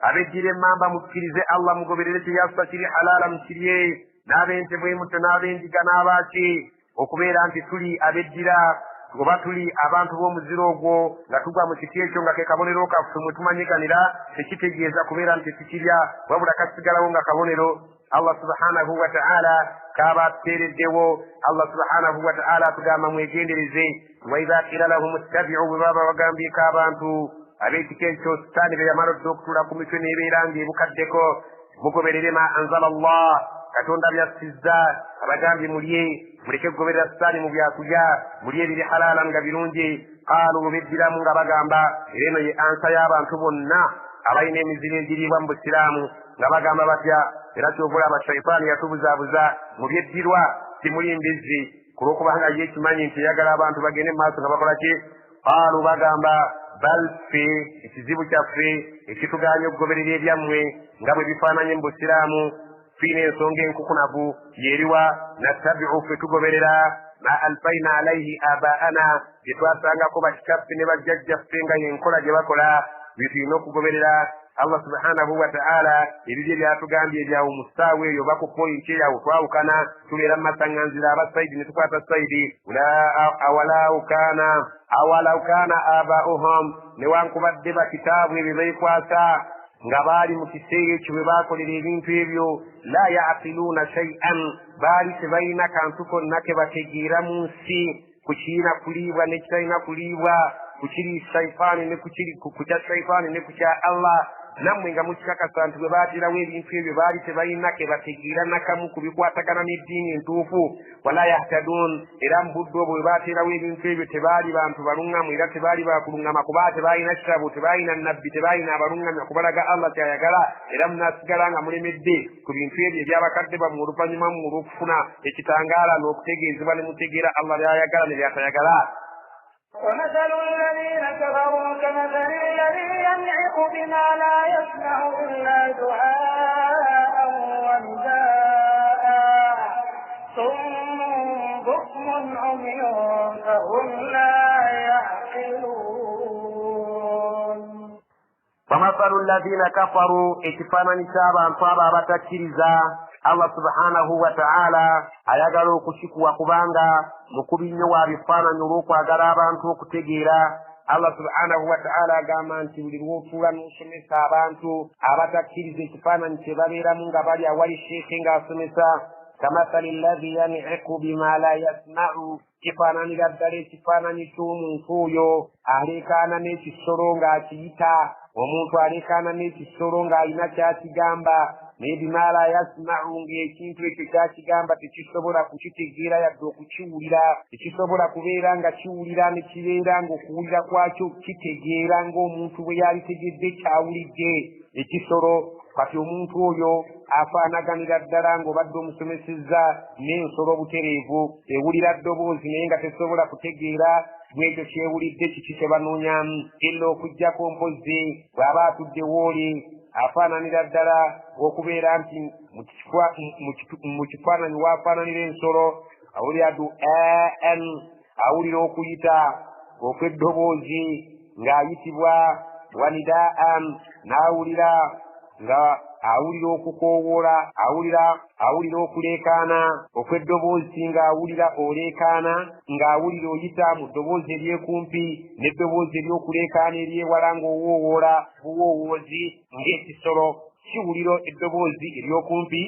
abeddira emmamba mukkirize Allah mugoberere kye yassa kiri halaala mukirye n'ab'ente bwe muto n'ab'endiga n'abaaki okubeera nti tuli abeddira oba tuli abantu b'omuziro ogwo nga tugwa mu kiti ekyo nga ke kabonero kaffe mwe tumanyikanira tekitegeeza kubeera nti tikirya wabula kasigalawo nga kabonero Allah subhanahu wa ta'ala kabateereddewo Allah subhanahu wa ta'ala atugamba mwegendereze wa idha qila lahum ittabi'u bwe baba bagambyeko abantu ab'ekika ekyo sitaani be yamala odde okutuula ku mitwe n'ebeera ng'ebukaddeko mugoberere ma anzala Allah katonda byassizza abagambye mulye muleke kugoberera sitaani mu byakulya mulye ebiri halaala nga birungi qaalu beddiramu nga bagamba era eno ye ansa y'abantu bonna abalina emiziro egiriibwa mu busiraamu nga bagamba batya era kyobulaba shaitaani yatubuzaabuza mu byeddirwa timuli mbizzi ku lw'okubanga ye ekimanyi nti eyagala abantu bagende mu maaso nga bakola ki qaalu bagamba bal ffe ekizibu kyaffe ekitugaanya okugoberera ebyammwe nga bwe bifaananye mu busiraamu fiina ensonga enkukunavu yeriwa nattabi'u ffe tugoberera ma alfaina alaihi abaana gye twasangako bakitaffe ne bajjajjaffe nga yenkola gye bakola bye tulina okugoberera Allah subhanahu wa ta'ala ebibye byatugambye ebyawo mu ssaawa eyo oba ku poyinti eyawo twawukana tubeera mu masaŋŋanzira aba sayidi ne tukwata sayidi awalau kana aba'uhum newankubadde bakitaabu ebyo beekwasa nga baali mu kiseera ekyo bwe baakolera ebintu ebyo la yaqiluuna shay'an baali tebalina kantu konna ke bategeera mu nsi kukiina kuliibwa nekitalina kuliibwa, kukiri shayitaani ne kukya shayitaani ne kukya Allah, nammwe nga mukikakasa nti bwe baatirawo ebintu ebyo baali tebalina ke bategeera nakamu ku bikwatagana n'eddiini entuufu. Wala yahtaduun, era mu budde obwo bwe baaterawo ebintu ebyo tebaali bantu baluŋŋamu era tebaali bakuluŋŋama, kuba tebaalina kitabo, tebaalina nabbi, tebaalina abaluŋŋamya kubalaga Allah kyayagala, era munaasigala nga mulemedde ku bintu ebyo ebyabakadde bammwe oluvannyuma mu olw'okufuna ekitangaala n'okutegeezebwa ne mutegeera Allah byayagala ne byatayagala. ومثل الذين كفروا كمثل الذي ينعق بما لا يسمع إلا دعاء ونداء ثم بكم عمي فهم لا يعقلون. ومثل الذين كفروا اكفانا نسابا صابا بتكيرزا Allah subhanahu wa ta'ala ayagala okushikuwa kubanga mukubi nnyo wa bifaananyi olw'okwagala abantu okutegeera. Allah subhanahu wa ta'ala agamba nti buli lw'otuula n'osomesa abantu abatakkiriza ekifaananyi kye babeeramu nga bali awali sheeke ng'asomesa, kamathali alladhi yan'iqu bima la yasma'u, kifaananira ddala ekifaananyi ky'omuntu oyo aleekaana n'ekisolo ng'akiyita, omuntu aleekaana n'ekisolo ng'alina ky'akigamba, naye bima la yasma'u, ng'ekintu ekyo ky'akigamba tekisobola kukitegeera yadde okukiwulira, tekisobola kubeera nga kiwulira ne kibeera ng'okuwulira kwakyo kitegeera ng'omuntu bwe yalitegedde kyawulidde ekisolo. Kati omuntu oyo afaanaganira ddala ng'obadde omusomesezza n'ensolo obutereevu, ewulira ddoboozi naye nga tesobola kutegeera bwekyo kyewulidde kiki kye banoonyamu, illa okuggyako mpozi bw'aba atudde wooli afaananira ddala okubeera nti mu kifaananyi waafaananira ensolo, awulira du'aan, awulira okuyita okw'eddoboozi ng'ayitibwa wanidaan, n'awulira nga awulira okukoowoola, awulira okuleekaana okw'eddoboozi ng'awulira oleekaana, ng'awulira oyita mu ddoboozi eryekumpi n'eddoboozi ery'okuleekaana eryewala ng'owoowoola buwoowoozi ng'ekisolo kiwulira eddoboozi ery'okumpi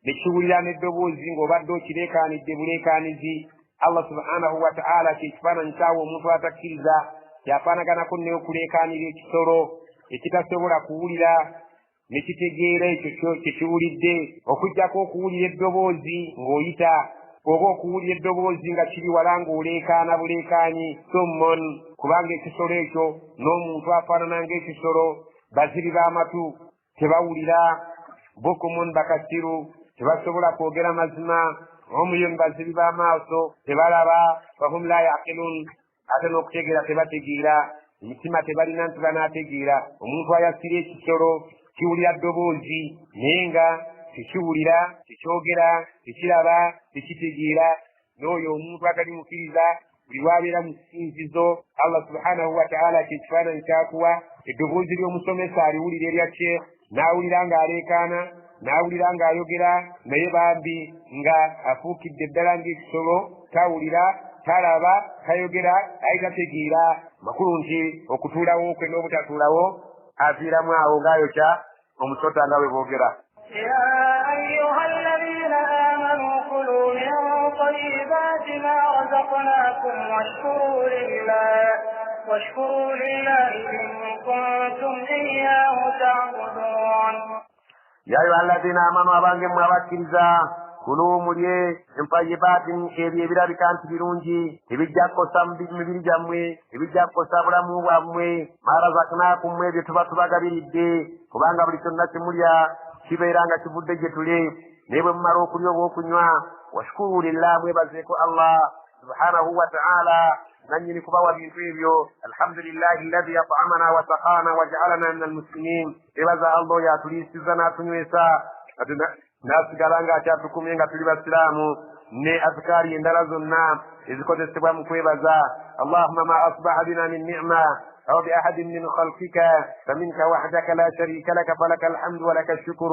ne kiwulira n'eddoboozi ng'obadde okireekaanidde buleekaanizi. Allah subhanahu wa ta'ala kyekifaananyi kyawe omuntu atakkiriza kyafaanaganako n'okuleekaanira ekisolo ekitasobola kuwulira ne kitegeera ekyo kyekiwulidde, okuggyako okuwulira eddoboozi ng'oyita oba okuwulira eddoboozi nga kiri wala ng'oleekaana buleekaanyi. Summon, kubanga ekisolo ekyo n'omuntu afaanana ng'ekisolo, bazibi b'amatu tebawulira, bukumun bakasiru tebasobola kwogera mazima, omuyun bazibi b'amaaso tebalaba, fahum la yaqilun, ate n'okutegeera tebategeera, emitima tebalina nti banaategeera. Omuntu ayasira ekisolo kiwulira ddoboozi naye nga tekiwulira, tekyogera, tekiraba, tekitegeera. N'oyo omuntu atali mukkiriza buli lwabeera mu kisinzizo, Allah subhanahu wa ta'ala kyekifaananyi kyakuwa eddoboozi ly'omusomesa aliwulira erya Sheikh, n'awulira ng'aleekaana, n'awulira ng'ayogera, naye bambi nga afuukidde ddala ng'ekisolo, tawulira, talaba, tayogera, ayi tategeera. Makulu nti okutuulawo kwe n'obutatuulawo aviiramu awo ng'ayokya omusota nga bwe boogera. يا أيها الذين آمنوا كلوا من طيبات ما رزقناكم واشكروا لله إن كنتم إياه تعبدون. يا أيها الذين آمنوا أبانجم وابكرزا kulu mulye empayibaatin ebyo ebirabika nti birungi ebijja kukosa mibiri gyammwe, ebijja kukosa bulamu bwammwe, marazaknaakum ebyo tuba tubagabiridde, kubanga buli kyonna kimulya kibeera nga kivudde gye tule. naye bwe mumala okulya oba okunywa, washukuru lillah, mwebazeeko Allah subhanahu wa ta'ala nannyini kubawa bintu ebyo. Alhamdulillahi alladhi at'amana wa saqana wa ja'alana min almuslimin. ebaza Allah oyo atuliisiza n'atunywesa n'asigala ng'akyatukumye nga tuli basiraamu, ne azkaari endala zonna ezikozesebwa mu kwebaza. Allahumma ma asbaha bina min ni'ma أو بأحد من خلقك فمنك وحدك لا شريك لك فلك الحمد ولك الشكر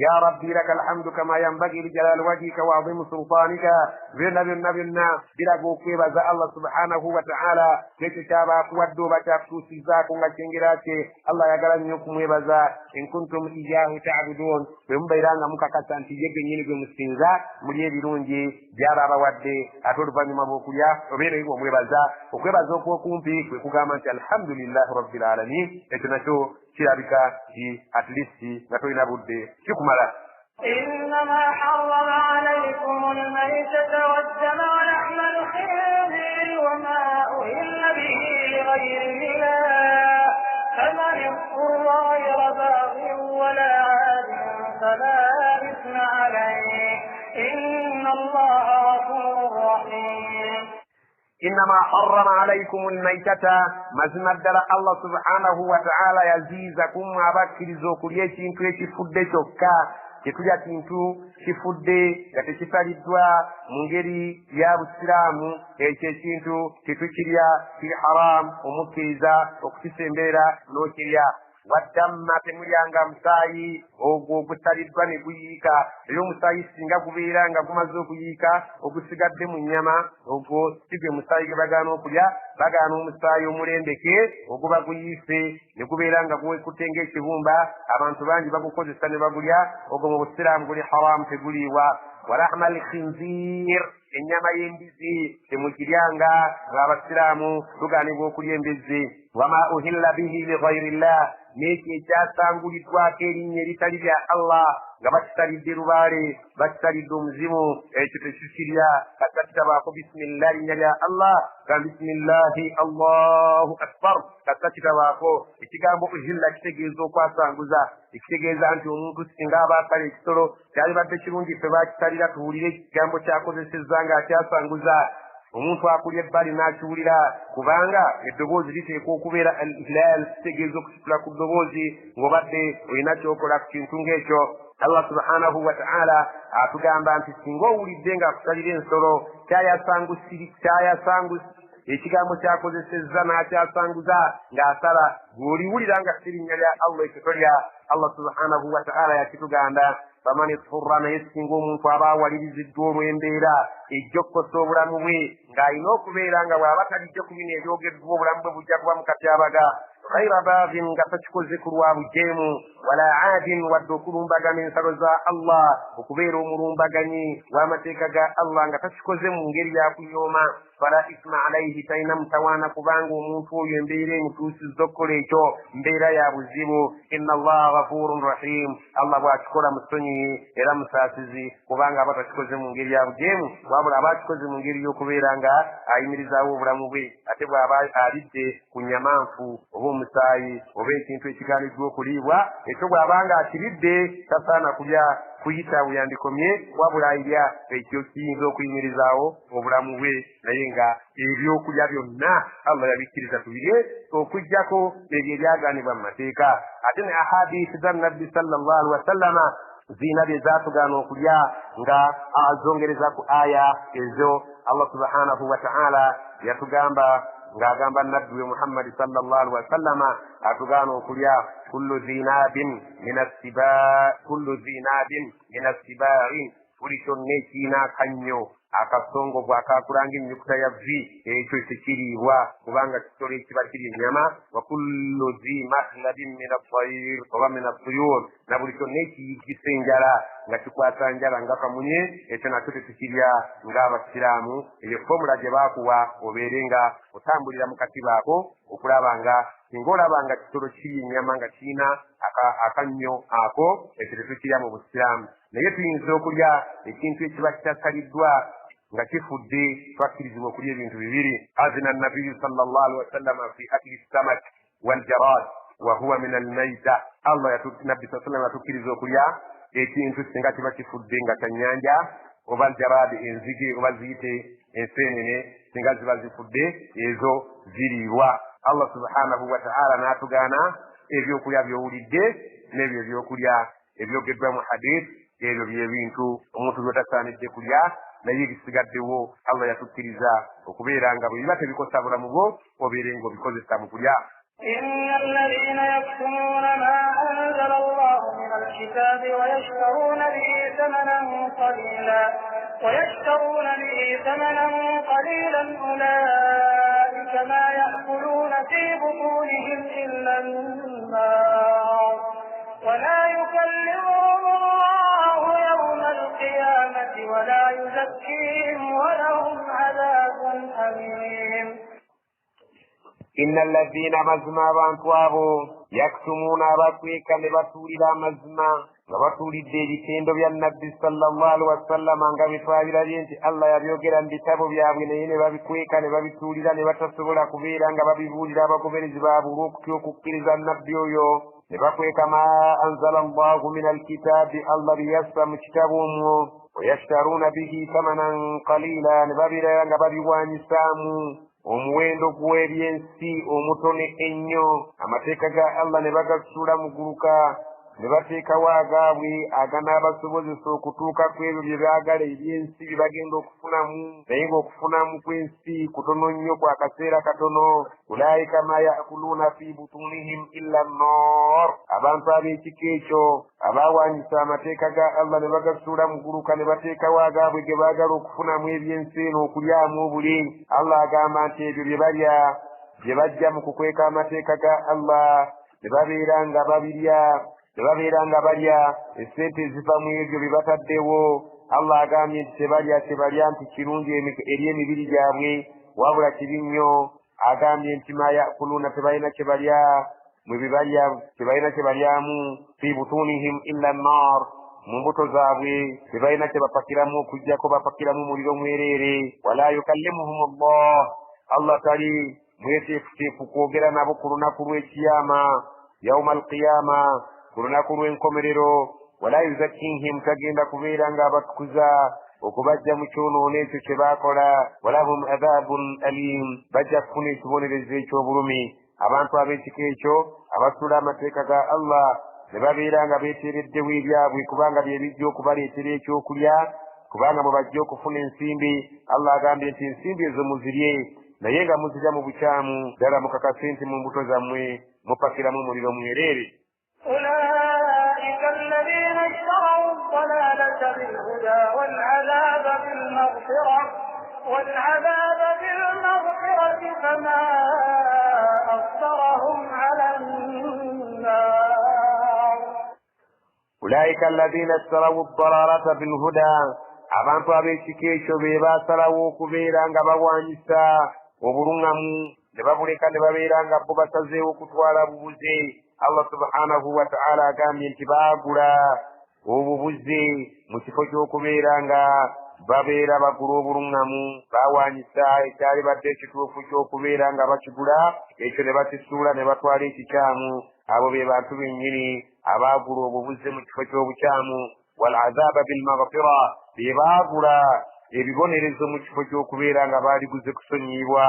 يا ربي لك الحمد كما ينبغي لجلال وجهك وعظيم سلطانك بنا بلا بوكيبا الله سبحانه وتعالى كتابا كودو بتاكو سيزاكو ngacengerache Allah yagalanyo kumwebaza in kuntum iyyahu ta'budun bembairanga mukakasanti yege nyini gwe musinza muli ebirungi byaba bawadde atoluvanyuma bokulya obere igwo mwebaza okwebaza okwokumpi kwe kugamba nti alhamdulillahi rabbil alamin ekyo nakyo kirabika ki at least nga tolina budde kikumala. إنما حرم عليكم الميتة والدم ولحم الخنزير وما أهل به لغير الله فمن اضطر غير باغ ولا عاد فلا إثم عليه إن الله غفور رحيم. إنما حرم عليكم الميتة مزمد الله سبحانه وتعالى يزيزكم وابكر زوكوليتي انتويتي فدتوكا kitulya kintu kifudde nga tekisaliddwa mu ngeri ya busiraamu ekyo ekintu tetukirya kiri haramu omukkiriza okukisembeera n'okirya. Waddamma temulyanga musaayi ogwo ogusaliddwa ne guyiika era omusaayi singa gubeera nga gumaze okuyiika ogusigadde mu nnyama ogwo si gwe musaayi gwe bagaana okulya bagaana omusaayi omulembeke oguba guyiise ne gubeera nga guwekutte ng'ekibumba abantu bangi bagukozesa ne bagulya ogwo mu busiraamu guli haramu teguliibwa. Walahma alkhinzir ennyama y'embizi temugiryanga ng'abasiraamu tugaanibwa okulya embizi. Wama uhilla bihi lighayrillah n'ekyo ekyasanguliddwako erinnya eritali lya Allah nga bakisalidde lubaale bakisalidde omuzimu ekyo tekikirya kata kitabaako bisimillahi linnya lya Allah nga bisimillahi Allahu akbar kata kitabaako. Ekigambo uhilla kitegeeza okwasanguza ekitegeeza nti omuntu singa aba akala ekisolo kyalibadde kirungi ffe bakisalira tuwulire ekigambo kyakozesezza ng'akyasanguza. Omuntu akulya ebbali n'akiwulira kubanga eddoboozi liteekwa okubeera al ihlal kitegeeza okusitula ku ddoboozi ng'obadde olina kyokola ku kintu ng'ekyo. Allah subhanahu wa ta'ala atugamba nti singa owulidde ng'akusalira ensolo ekigambo kyakozesezza n'akyasanguza ng'asala bw'oliwulira nga sirinnya lya Allah ekyo tolya. Allah subhanahu wa ta'ala yakitugamba faman ittara naye singa omuntu aba awaliriziddwa olw'embeera ejja okukosa obulamu bwe ng'alina okubeera nga bw'aba talijja ku bino ebyogeddwa obulamu bwe bujja kuba mu katyabaga ghayra baaghin nga takikoze ku lwa bujeemu wala aadin wadde okulumbagana ensalo za Allah okubeera omulumbaganyi w'amateeka ga Allah nga takikoze mu ngeri ya kunyooma fala isma alayhi talina mutawaana kubanga omuntu oyo embeera emutuusizza okukola ekyo mbeera ya buzibu. Inna Allaha ghafurun rahim Allah bw'akikola musonyiyi era musaasizi kubanga aba takikoze mu ngeri ya bujeemu wabula aba akikoze mu ngeri y'okubeera nga ayimirizaawo obulamu bwe ate bw'aba alidde ku nyamanfu oba omusaayi oba ekintu ekigaaniddwa okuliibwa ekyo bw'abanga akiridde tasaana kulya kuyita bweyandikomye wabula alya ekyo kiyinza okuyimirizaawo obulamu bwe naye nga ebyokulya byonna Allah yabikkiriza tubirye okuggyako ebyo ebyagaanibwa mu mateeka. Ate ne ahadisi za nabbi sallallahu alaihi wasallama ziina bye zaatugaana okulya nga azongereza ku aya ezo Allah subhanahu wa ta'ala yatugamba ng'agamba nabbi we Muhammad sallallahu alaihi wasallama atugaana okulya kullu zinabin min assibaarin buli kyonna ekiina akannyo akasongovu akakulanga ennyukuta ya v ekyo tekiriibwa kubanga kisolo ekiba kiri ennyama wa kullu zi mahlabin min attayir oba min attuyur na buli kyonna ekiyigisa enjala nga kikwata njala nga kamunye ekyo nakyo tetukirya ng'abasiraamu. eyo fomula gye baakuwa obeere nga otambulira mu katiba ako okulaba nga singa olaba nga kisolo kiri ennyama nga kirina akannyo ako ekyo tetukirya mu busiraamu. naye tuyinza okulya ekintu ekiba kitasaliddwa nga kifudde twakkirizibwa okulya ebintu bibiri. azina nabiyu sallallahu alaihi wasallama fi akli samak waljarad wa huwa min almaita. nabbi saa sallam yatukkiriza okulya ekintu singa kiba kifudde nga kyannyanja oba aljarad enzige oba ziyite enseenene singa ziba zifudde ezo ziriibwa. Allah subhanahu wa ta'ala n'atugaana ebyokulya by'owulidde n'ebyo ebyokulya ebyogeddwa mu hadith ebyo byebintu omuntu by'otasaanidde kulya naye bisigaddewo Allah yatukkiriza okubeera nga bwe biba tebikosa bulamu bwo obeere ng'obikozesa mu kulya. إن الذين يكتمون ما أنزل الله من الكتاب ويشترون به ثمنا قليلا أولئك ما يأكلون في بطونهم إلا النار ولا يكلمهم الله يوم القيامة ولا يزكيهم ولهم عذاب أليم إن الذين مزما بانتوابو يكتمون بطويك لبطول لا مزما لبطول الدين كندو بيان النبي صلى الله عليه وسلم أنك بطوابي لجينت الله يبيوكي لن بتابو بيابينين بابكويك لبطول لا لبطول لا كبير أنك بابيبول لا بكبير زبابو روكيو كبير النبي يو لبطويك ما أنزل الله من الكتاب الله بيسم كتابهم ويشترون به ثمنا قليلا لبابي لا أنك بابيواني سامو omuwendo gw'ebyensi omutone ennyo amateeka ga Allah ne bagasula muguluka ne bateekawo agaabwe aganaabasobozesa okutuuka ku ebyo bye baagala ebyensi bye bagenda okufunamu naye ng'okufunamu kw'ensi kutono nnyo kwa kaseera katono ulaika ma yaakuluuna fi butunihim illa nnar abantu ab'ekika ekyo abaawanyisa amateeka ga Allah ne bagasuula muguluka ne bateekawo agaabwe ge baagala okufunamu ebyensi eno okulyamu obuli Allah agamba nti ebyo bye balya bye bajja mu kukweka amateeka ga Allah ne babeera nga babirya tebabeera nga balya essente eziva mu ebyo bye bataddewo Allah agambye nti tebalya nti kirungi eri emibiri gyabwe wabula kibi nnyo agambye nti ma yaakuluuna tebalina kye balya mwe bibalya tebalina kye balyamu fi butunihim illa nnar mu mbuto zaabwe tebalina kye bapakiramu okuggyako bapakiramu muliro mwereere wala yukallimuhum Allah tali mweteefuteefu kwogera nabo ku lunaku lw'ekiyama yauma alqiyama ku lunaku lw'enkomerero wala yuzakkihim tagenda kubeera ng'abatukuza okubajja mu kyonoona ekyo kye baakola walahum adhabun alim bajja kufuna ekibonerezo eky'obulumi abantu ab'ekika ekyo abasula amateeka ga Allah ne babeera nga beeteereddewo ebyabwe kubanga bye bijja okubaleetera ekyokulya kubanga mwe bajja okufuna ensimbi Allah agambye nti ensimbi ezo muzirye naye nga muzirya mu bukyamu ddala mukakase nti mu mbuto zammwe mupakiramu muliro mwereere أولئك الذين اشتروا الضلالة بالهدى والعذاب بالمغفرة فما أصبرهم على النار أولئك الذين اشتروا الضلالة بالهدى abantu ab'ekika ekyo be baasalawo okubeera nga bawanyisa obulungamu ne babuleka ne babeera nga bo basazeewo okutwala bubuze Allah subhanahu wa ta'ala agambye nti baagula obubuze mu kifo ky'okubeera nga babeera bagula obulungamu baawanyisa ekyali badde ekituufu ky'okubeera nga bakigula ekyo ne bakisuula ne batwala ekikyamu abo be bantu bennyini abaagula obubuze mu kifo ky'obukyamu wal azaba bil maghfira be baagula ebibonerezo mu kifo ky'okubeera nga baaliguze kusonyiyibwa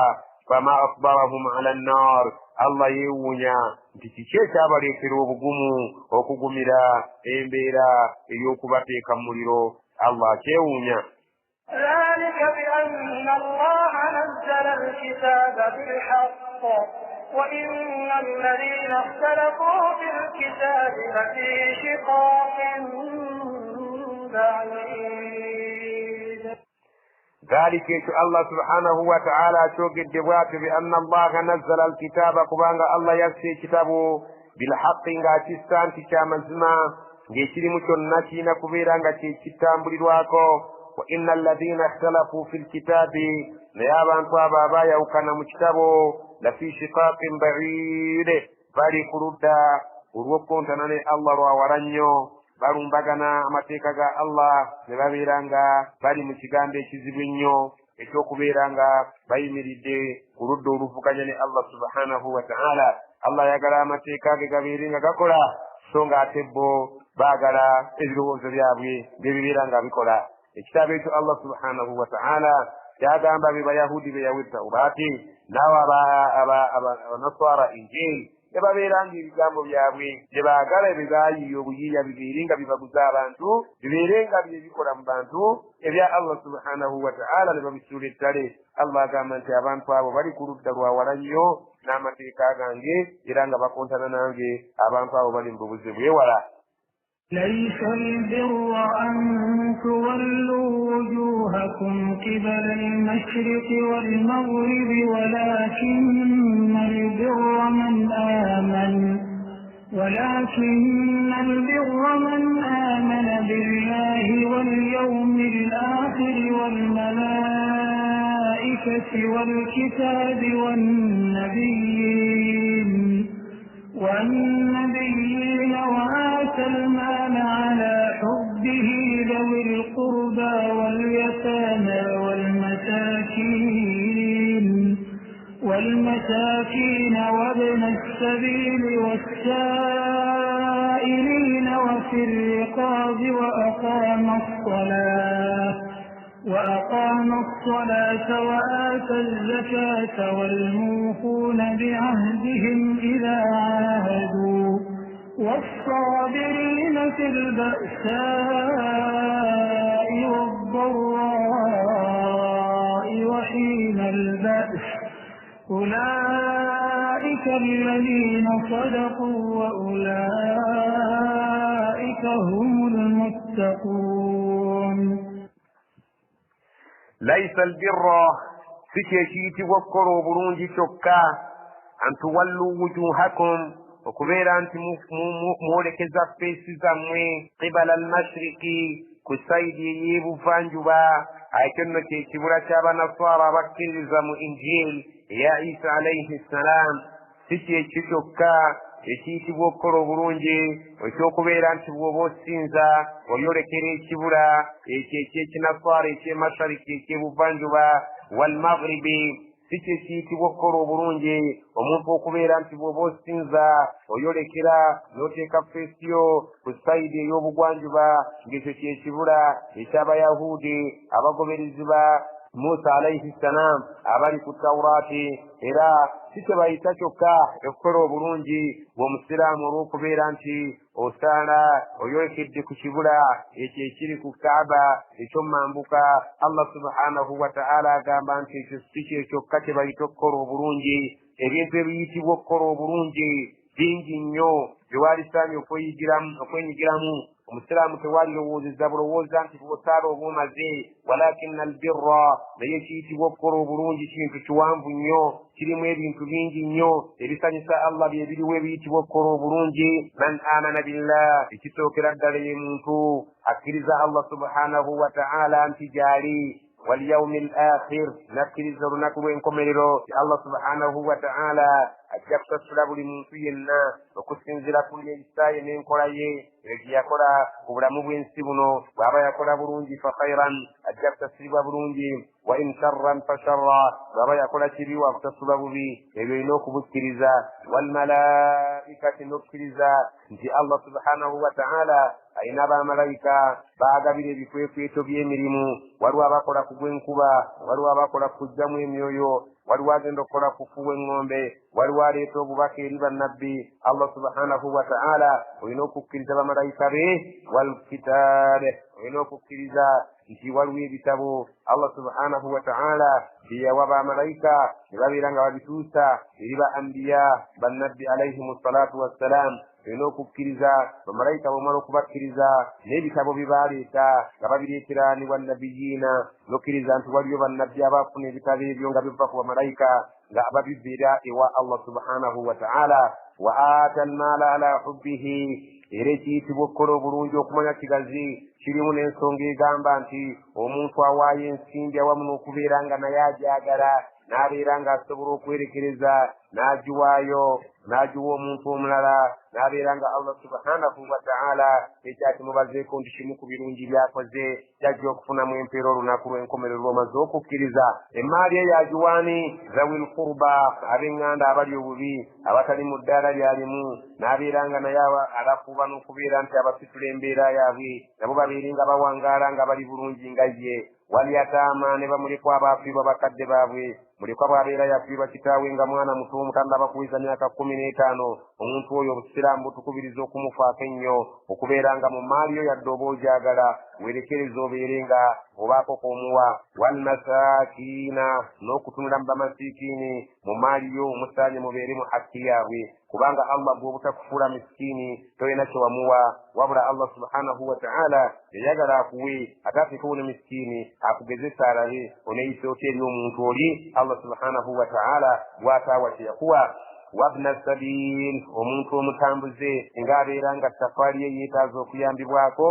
fama asbarahum ala nnar Allah yeewuunya nti kiki ekyabaleetera obugumu okugumira embeera ey'okubateeka mu muliro Allah akyewuunya ذلك بأن الله نزل الكتاب بالحق وإن الذين اختلفوا في الكتاب لفي شقاق بعيد ذلك الله سبحانه وتعالى شوقد دبوات بأن الله نزل الكتاب كبانغ الله يسي كتابه بالحق ng'akissa nti kya mazima ng'ekirimu kyonna kirina kubeera nga kyekitambulirwako wa inna alladhina ikhtalafu fi lkitabi naye abantu abo abaayawukana mu kitabo lafi shiqaqin ba'id bali ku ludda olw'okkontana ne Allah lwawala nnyo balumbagana amateeka ga Allah ne babeera nga bali mu kigambo ekizibu ennyo ekyokubeera nga bayimiridde ku ludda oluvuganya ne Allah subhanahu wa ta'ala Allah ayagala amateeka ge gabeere nga gakola so ng'ate bo baagala ebirowoozo byabwe byebibeera nga bikola ekitabo ekyo Allah subhanahu wa ta'ala kyagamba be bayahudi be yawa ettawuraati naawe abanaswara injiri ne babeeranga ebigambo byabwe bye baagala bye baayiiya obuyiiya bibeere nga bibaguza abantu bibeere nga byebikola mu bantu ebya Allah subhanahu wa ta'ala ne babisuula ettale. Allah agamba nti abantu abo bali ku ludda lwa wala nnyo n'amateeka gange era nga bakontana nange. Abantu abo bali mu bubuze bwewala. ليس البر أن تولوا وجوهكم قبل المشرق والمغرب ولكن البر من آمن بالله واليوم الآخر والملائكة والكتاب والنبيين وآتى المال على حبه ذوي القربى واليتامى والمساكين وابن السبيل والسائلين وفي الرقاب وأقام الصلاة وآتى الزكاة والموفون بعهدهم إذا عاهدوا والصابرين في البأساء والضراء وحين البأس أولئك الذين صدقوا وأولئك هم المتقون. ليس البر سكيشيتي وكرو برونجي شكا أن تولوا وجوهكم وكبير أنت مولكزا فيسي زموي قبل المشرق كسيدي يبو فانجبا أيكن كيشبرا شابا نصارى بكر زمو إنجيل يا عيسى عليه السلام سكيشي شكا ekiyiti bw'okukola obulungi ekyokubeera nti bw'oba osinza oyolekera ekibula ekyo ekyekinaswara ekyemashariki ekyebuvanjuba walmaghribi si kyo ekiyitibwa okukola obulungi omuntu okubeera nti bw'oba osinza oyolekera n'oteeka feesiyo ku sayidi ey'obugwanjuba ng'ekyo kyekibula eky'abayahudi abagoberezi ba Musa alayhi salam abali ku Tawraati. Era si kye bayita kyokka okukola obulungi bw'omusiraamu olw'okubeera nti osaala oyolekedde ku kibula ekyo ekiri ku Kaaba eky'omumambuka. Allah subhanahu wa ta'ala agamba nti ekyo si kye kyokka kye bayita okukola obulungi. Ebintu ebiyitibwa okukola obulungi bingi nnyo bye walisaanye okwenyigiramu. Omusiraamu tewalirowoozeza bulowooza nti bw'osaala oba omaze, walakinna albirra naye ekiyitibwa okukola obulungi kintu kiwanvu nnyo, kirimu ebintu bingi nnyo ebisanyusa Allah bye biriwo ebiyitibwa okukola obulungi. Man amana billah, ekisookera ddala ye muntu akkiriza Allah subhanahu wa ta'ala nti gyali واليوم الآخر نكرز olunaku lw'enkomerero Allah subhanahu wa ta'ala ajja kusasula buli muntu yenna okusinziira ku ebisaaye n'enkola ye gye yakola ku bulamu bw'ensi buno. bw'aba yakola bulungi fa khairan ajja kusasulibwa bulungi, wa in sharran fa sharra bw'aba yakola kibi wa kusasulwa bubi. ebyo olina okubukkiriza. walmalaikati n'okkiriza nti Allah subhanahu wa ta'ala ayina abamalayika baagabira ebikwekweto by'emirimu. waliwo abakola ku gwenkuba, waliwo abakola kujjamu emyoyo, waliwo agenda okukola kufuwa eŋŋombe, waliwo aleeta obubaka eri bannabbi. Allah subhanahu wa ta'ala olina okukkiriza bamalayika be. walkitaabe olina okukkiriza nti waliwo ebitabo Allah subhanahu wa ta'ala bye yawa bamalayika ne babeera nga babituusa eri ba anbiya bannabbi alayhimu salatu wassalam. olina okukkiriza bamalayika bw'omala okubakkiriza n'ebitabo bye baaleeta nga babireetera ni wannabiyiina, n'okkiriza nti waliyo bannabbi abaafuna ebitabo ebyo nga biva ku bamalayika nga babibeera ewa Allah subhanahu wa ta'ala. wa aata almaala ala hubbihi, era ekiyitibwa okukola obulungi okumanya kigazi kirimu n'ensonga egamba nti omuntu awaayo ensimbi awamu n'okubeera nga naye agyagala n'abeera ng'asobola okwerekereza n'agiwaayo n'agiwa omuntu omulala, n'abeera nga Allah subhanahu wa ta'ala ekyakimubazeeko nti kimu ku birungi byakoze kyajja okufunamu empeera olunaku lw'enkomerero lw'omaze okukkiriza. emmaali eyo agiwaani zawil qurba, ab'eŋŋanda abali obubi abatali mu ddaala lyalimu, n'abeera nga naye alafuuba n'okubeera nti abasitula embeera yaabwe nabo babeere nga bawangaala nga bali bulungi nga ye. walyataama ne bamulekwa abaafiirwa bakadde baabwe, mulekwa bw'abeera yafiirwa kitaawe nga mwana muto omutannaba kuweza myaka 15 omuntu oyo obusiraamu butukubiriza okumufaako ennyo okubeera nga mu maali yo yadde oba ogyagala werekereza obeere nga obaako k'omuwa walmasakina n'okutunula mu bamasikiini mu maali yo musaanye mubeere mu hakki yaabwe kubanga Allah bw'obutakufuula miskiini tolina kye wamuwa wabula Allah subhanahu wa ta'ala yayagala akuwe atateekawo ne miskiini akugezesa alabe oneeyise otya eri omuntu oli Allah subhanahu wa ta'ala bw'ataawa kye yakuwa wabna sabil omuntu omutambuze ng'abeera nga safaari ye yeetaaza okuyambibwako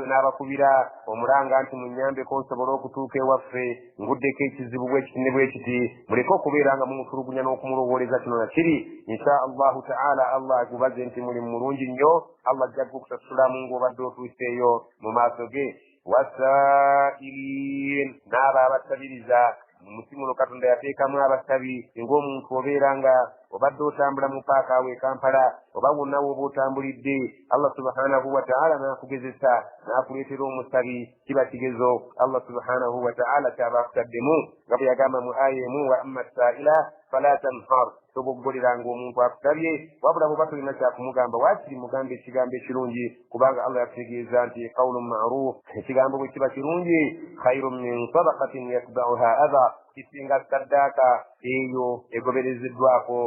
n'abakubira omulanga nti munyambeko nsobole okutuuka ewaffe nguddeko ekizibu bwekiti bwe kiti muleke okubeera nga mumutulugunya n'okumulowooleza kino nakiri insha allahu ta'ala Allah agubaze nti mulimu mulungi nnyo Allah ajja kukusasulamu ng'obadde otuuseeyo mu maaso ge wasailin n'abo abasabiriza musimuno Katonda yateekamu abasabi ng'omuntu obeera nga obadde otambula mu paaka awe Kampala oba wonna w'oba otambulidde Allah subhanahu wa ta'ala n'akugezesa n'akuleetera omusabi kiba kigezo Allah subhanahu wa ta'ala kyaba akutaddemu nga bwe yagamba mu aya emu wa amma saa'ila fala tanhar toboggolera ng'omuntu akutabye wabula bw'oba tolina kyakumugamba waakiri mugambe ekigambo ekirungi kubanga Allah yakutegeeza nti qawlun ma'ruf ekigambo bwe kiba kirungi khayrun min sadaqatin yatba'uha adha kisinga saddaaka eyo egoberezeddwako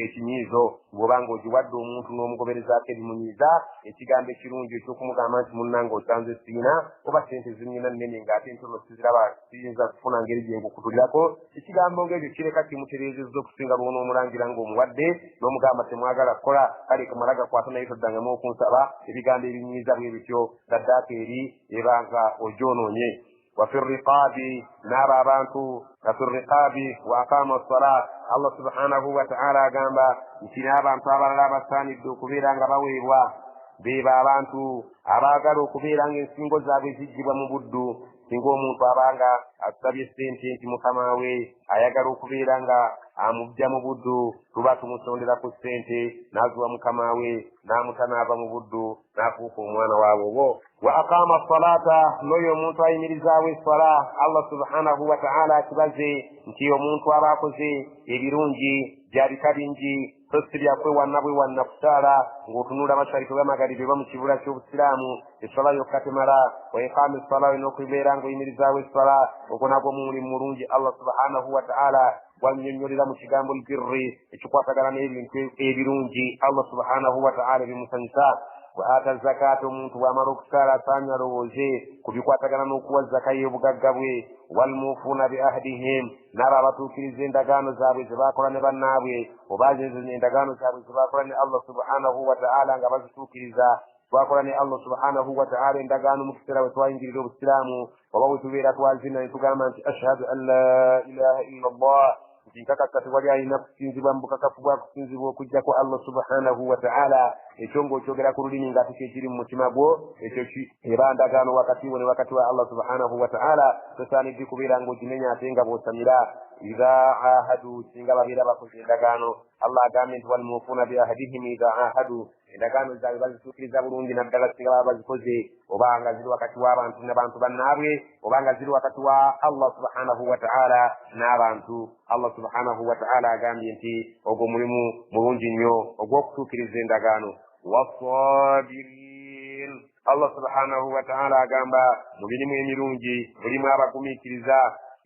ekinyiizo bw'obanga ogiwadde omuntu n'omugoberezaako ebimunyiiza ekigambo ekirungi ekyokumugamba nti munnange osanze siina oba sente zinyina nnene ng'ate ntono siziraba siyinza kufuna ngeri gyengukutulirako ekigambo ng'ekyo kireka kimutereezezza okusinga lw'onoomulangira ng'omuwadde n'omugamba temwagala kukola kale kamala gakwata naye toddangamu okunsaba ebigambo ebinyiiza bwe bityo saddaaka eri ebanga ogyonoonye وفي الرقاب نابا بانتو وفي الرقاب وأقام الصلاة الله سبحانه وتعالى قام نتنابا انتابا لابا ثاني الدو كبيرا نغباويبوا بيبا بانتو أباقلو كبيرا نسنغو زابي سجيبا مبدو singo omuntu abanga asabye sente nti mukama we ayagala okubeera nga amujja mu buddu tuba tumusondera ku sente n'azuwa mukama we n'amutanaava mu buddu n'afuuka omwana waabwe bo wa aqama salata n'oyo omuntu ayimirizaawo essala Allah subhanahu wa ta'ala akibaze nti omuntu aba akoze ebirungi byabika bingi tosibya kwewanna bwewanna kusaala ng'otunula mashariki b'amagaribi oba mu kibula ky'obusiraamu essala yokka temala wa iqaami essala n'okubeera ng'oyimirizaawo essala ogwo nagwo mulimu mulungi Allah subhanahu wa ta'ala bw'annyonnyolera mu kigambo albirri ekikwatagana n'ebintu ebirungi Allah subhanahu wa ta'ala bimusanyusa wa ata zakata omuntu bw'amala okusaala asaanye alowooze ku bikwatagana n'okuwa zaka y'obugagga bwe walmuufuuna bi ahdihim n'abo abatuukiriza endagaano zaabwe ze baakola ne bannaabwe oba endagaano zaabwe ze baakola ne Allah subhanahu wa ta'ala nga bazituukiriza twakola ne Allah subhanahu wa ta'ala endagaano mu kiseera bwe twayingirira obusiraamu oba bwe tubeera twazina ne tugamba nti ashhadu an la ilaha illa allah nti nkakasa tewali alina kusinzibwa mu bukakafu bwa kusinzibwa okujjako Allah subhanahu wa ta'ala ekyo ng'okyogera ku lulimi ng'ate kyekiri mu mutima gwo ekyo eba ndagaano wakati wo ne wakati wa Allah subhanahu wa ta'ala tosaanidde kubeera ng'ogimenya ate nga bw'osamira idha ahadu singa babeera bakoze endagaano Allah agambye nti walmuufuuna bi ahdihim idha ahadu endagaano zaabwe bazituukiriza bulungi naddala singa baba bazikoze oba nga ziri wakati w'abantu n'abantu bannaabwe oba nga ziri wakati wa Allah subhanahu wa ta'ala n'abantu Allah subhanahu wa ta'ala agambye nti ogwo mulimu mulungi nnyo ogw'okutuukiriza endagaano wasabirin Allah subhanahu wa ta'ala agamba mu birimu emirungi mulimu abagumiikiriza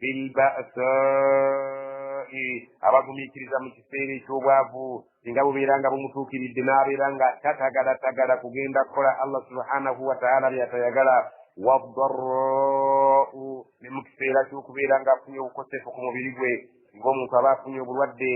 bilba'sai abagumiikiriza mu kiseera eky'obwavu singa bubeera nga bumutuukiridde n'abeera nga tatagalatagala kugenda kukola Allah subhanahu wa ta'ala byatayagala wadarra'u ne mu kiseera ky'okubeera nga afunye obukosefu ku mubiri gwe ng'omuntu aba afunye obulwadde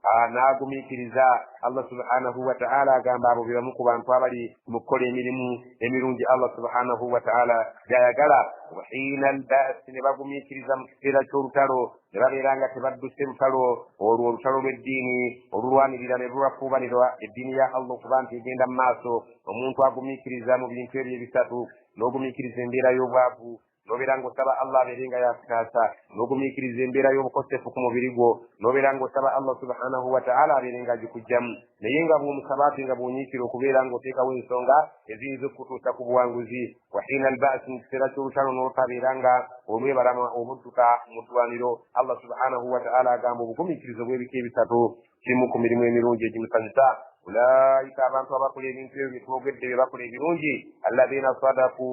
n'agumiikiriza Allah subhanahu wa ta'ala agamba abo be bamu ku bantu abali mu kukola emirimu emirungi Allah subhanahu wa ta'ala gy'ayagala wa hiina al-ba'si ne bagumiikiriza mu kiseera ky'olutalo ne babeera nga tebadduse lutalo olwo olutalo lw'eddiini olulwanirira ne lulafuubanirwa eddiini ya Allah okuba nti egenda mu maaso omuntu agumiikiriza mu bintu ebyo ebisatu n'ogumiikiriza embeera y'obwavu nobeera ng'osaba Allah abeerenga yakutaasa n'ogumiikiriza embeera y'obukosefu ku mubiri gwo nobeera ng'osaba Allah subhanahu wa ta'ala abeerenga agikugyamu naye nga bw'omusaba ate nga bw'onyiikira okubeera ng'oteekawo ensonga eziyinza okukutuusa ku buwanguzi wa hiina al-ba'si mu kiseera ky'olutalo n'otabeera nga olwebalama obudduka mu ddwaniro Allah subhanahu wa ta'ala agamba obugumiikirizo bw'ebika ebisatu kimu ku mirimu emirungi egimusanyusa ulaika abantu abakola ebintu ebyo byetwogedde bye bakola ebirungi alladhina sadaku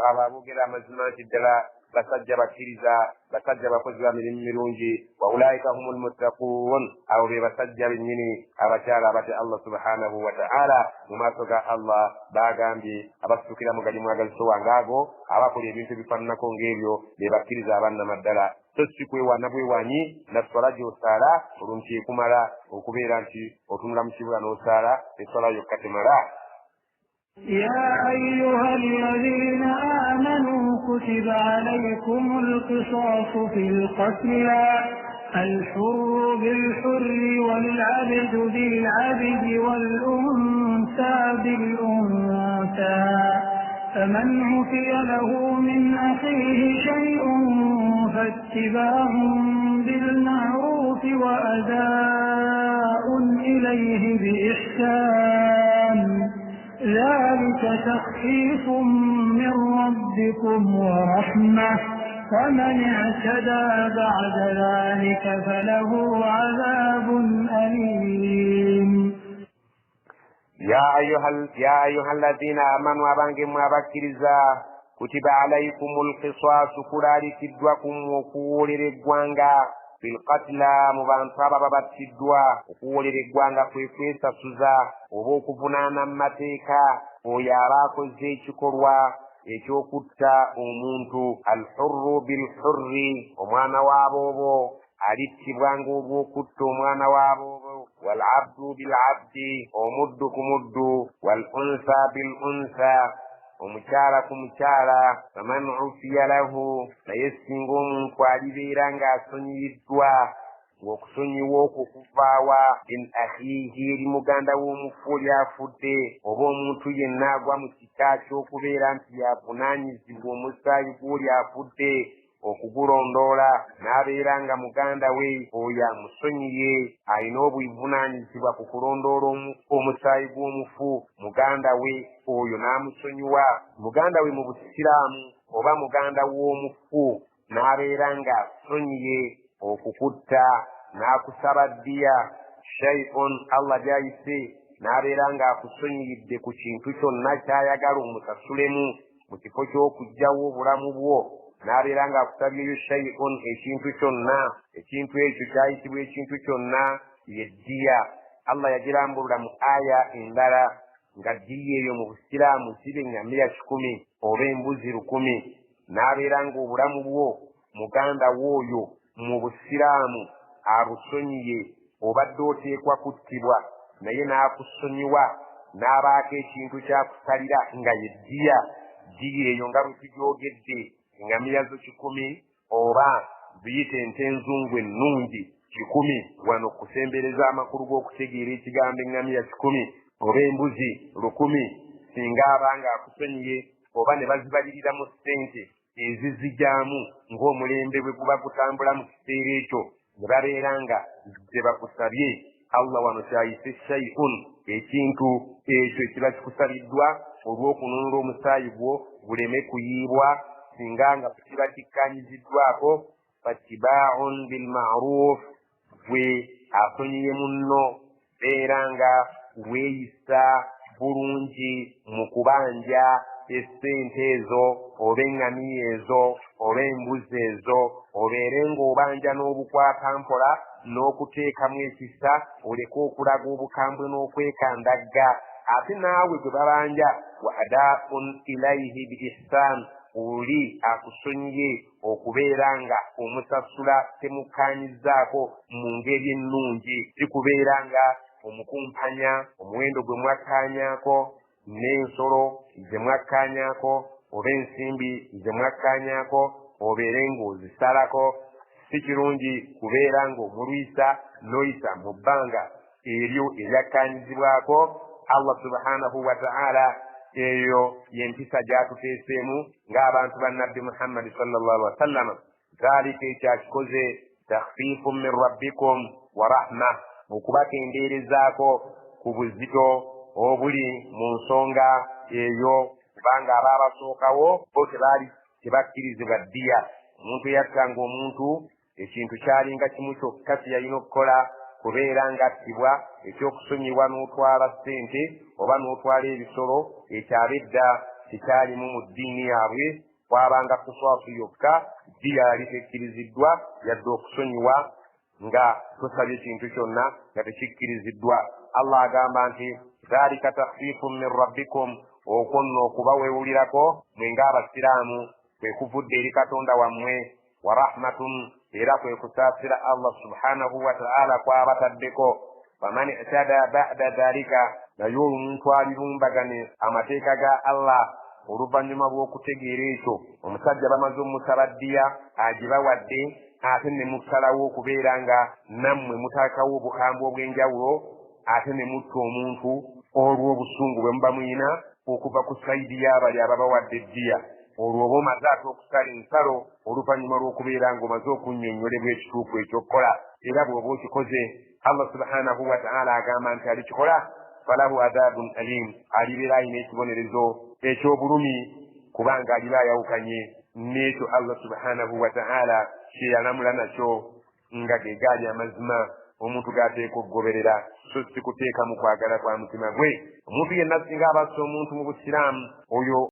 ababoogera amazima nti ddala basajja bakkiriza basajja bakozi ba mirimu mirungi wa ulaika humul muttaquun abo be basajja bennyini abakyala abatya Allah subhanahu wa ta'ala mu maaso ga Allah bagambye abasitukira mu galimu agaziso wangaago abakola ebintu bifaananako ng'ebyo be bakkiriza abannamaddala so si kwewaana bwewanyi naswala gy'osaala olumti ekumala okubeera nti otunula mu kibula n'osaala eswala yokka temala. يا أيها الذين آمنوا كتب عليكم القصاص في القتلى الحر بالحر والعبد بالعبد والأنثى بالأنثى فمن عفي له من أخيه شيء فاتباع بالمعروف وأداء إليه بإحسان ذلك تخفيف من ربكم ورحمة ومن اعتدى بعد ذلك فله عذاب أليم. يا أيها الذين آمنوا أبانكم وأبكرزا كتب عليكم القصاص كلارك الدوكم وقول رقوانغا في القتلى مبانطابا بابتدوا وقول رقوانغا في سوزا وبوكو فنانا متيكا وياراكو زيشكروا ekyokutta omuntu alhurru bilhurri omwana w'aboobo alittibwanga olw'okutta omwana w'aboobo walabdu bilabdi omuddu ku muddu walunsa bilunsa omukyala ku mukyala faman ufiya lahu naye singa omuntu alibeera ng'asonyiyiddwa ng'okusonyiwa okwo kuvaawa in akhihi eri muganda w'omufu oli afudde oba omuntu yenna agwa mu kika ky'okubeera nti yavunaanyizibwa omusaayi gw'oli afudde okugulondoola n'abeera nga muganda we oyo amusonyiye alina obuvunaanyizibwa ku kulondoola omusaayi gw'omufu muganda we oyo n'amusonyiwa muganda we mu busiraamu oba muganda w'omufu n'abeera nga asonyiye okukutta n'akusaba ddiya shay'un Allah gy'ayise n'abeera ng'akusonyiyidde ku kintu kyonna ky'ayagala omusasulemu mu kifo ky'okuggyawo obulamu bwo n'abeera ng'akusabyeyo shay'un ekintu kyonna ekintu ekyo kyayitibwa ekintu kyonna ye ddiya Allah yagirambulula mu aya endala nga ddiya eyo mu busiraamu siba eŋŋamiya 100 oba embuzi 100 n'abeera ng'obulamu bwo muganda w'oyo mu busiraamu abusonyiye obadde oteekwa kuttibwa naye n'akusonyiwa n'abaako ekintu kyakusalira nga ye ddiya eyo nga bwe tugyogedde eŋŋamiya zo 100 oba ziyite ente enzungu ennungi 10 wano kusembereza amakulu g'okutegeera ekigambo eŋŋamiya 10 oba embuzi 1000 singa abanga akusonyiye oba ne bazibaliriramu ssente ezizigyamu ng'omulembe bwe guba gutambula mu kiseera ekyo ne babeera nga ze bakusabye Allah wano kyayise shay'un ekintu ekyo ekiba kikusabiddwa olw'okununula omusaayi gwo guleme kuyiibwa singa nga kiba kikkaanyiziddwako fattiba'un bilma'ruf gwe asonyiye munno beera nga weeyisa bulungi mu kubanja essente ezo oba eŋŋamiya ezo oba embuzi ezo obeere ng'obanja n'obukwata mpola n'okuteekamu ekisa oleke okulaga obukambwe n'okwekandagga ate naawe gwe babanja wa adaa'un ilayhi bi ihsan oli akusonyiye okubeera nga omusasula temukkaanyizzaako mu ngeri ennungi kikubeera nga omukumpanya omuwendo gwe mwakkaanyaako n'ensolo ze mwakkaanyaako oba ensimbi ze mwakkaanyaako obeere ng'ozisalako si kirungi kubeera ng'omulwisa n'oyisa mu bbanga eryo eryakkaanyizibwako Allah subhanahu wa ta'ala eyo yempisa gyatuteeseemu ng'abantu ba nabbi Muhammad sallallahu alaihi wasallam. Zaalika ekyakikoze takhfiifun min rabbikum wa rahma, okubakendeerezaako ku buzito obuli mu nsonga eyo, kubanga abaabasookawo bo tebakkirizibwa ddiya. Omuntu eyattanga omuntu ekintu kyalinga kimu kyokka kye yalina okukola kubeera ng'attibwa, ekyokusonyiwa n'otwala ssente oba n'otwala ebisolo, ekyabedda kikyalimu mu ddiini yaabwe, kwabanga kuswasu yokka. Ddiya yali tekkiriziddwa yadde okusonyiwa nga tosabye ekintu kyonna nga tekikkiriziddwa. Allah agamba nti zaalika takhfiifun min rabbikum, okwo nno okubaweewulirako mwe ng'abasiraamu kwe kuvudde eri Katonda wammwe, wa rahmatun, era kwe kusaasira Allah subhanahu wa ta'ala kw'abataddeko. Faman i'tada ba'da dhalika, naye omuntu alilumbagane amateeka ga Allah oluvannyuma lw'okutegeera ekyo. Omusajja bamaze omusaba ddiya agibawadde, ate ne musalawo okubeera nga nammwe mutaakawo obukambwe obw'enjawulo, ate ne mutta omuntu olw'obusungu bwe muba muyina okuva ku sayidi y'abali ababawadde ddiya. Olwo oba omaze ate okusala ensalo oluvannyuma lw'okubeera ng'omaze okunnyonnyolebwa ekituufu ekyokukola. Era bw'oba okikoze, Allah subhanahu wa ta'ala agamba nti alikikola falahu adhabun alim, alibeera alina ekibonerezo eky'obulumi, kubanga aliba ayawukanye n'ekyo Allah subhanahu wa ta'ala kye yalamula nakyo nga ge gaali amazima omuntu g'ateeka okugoberera, so si kuteeka mu kwagala kwa mutima gwe. Omuntu yenna singa abassa omuntu mu busiraamu, oyo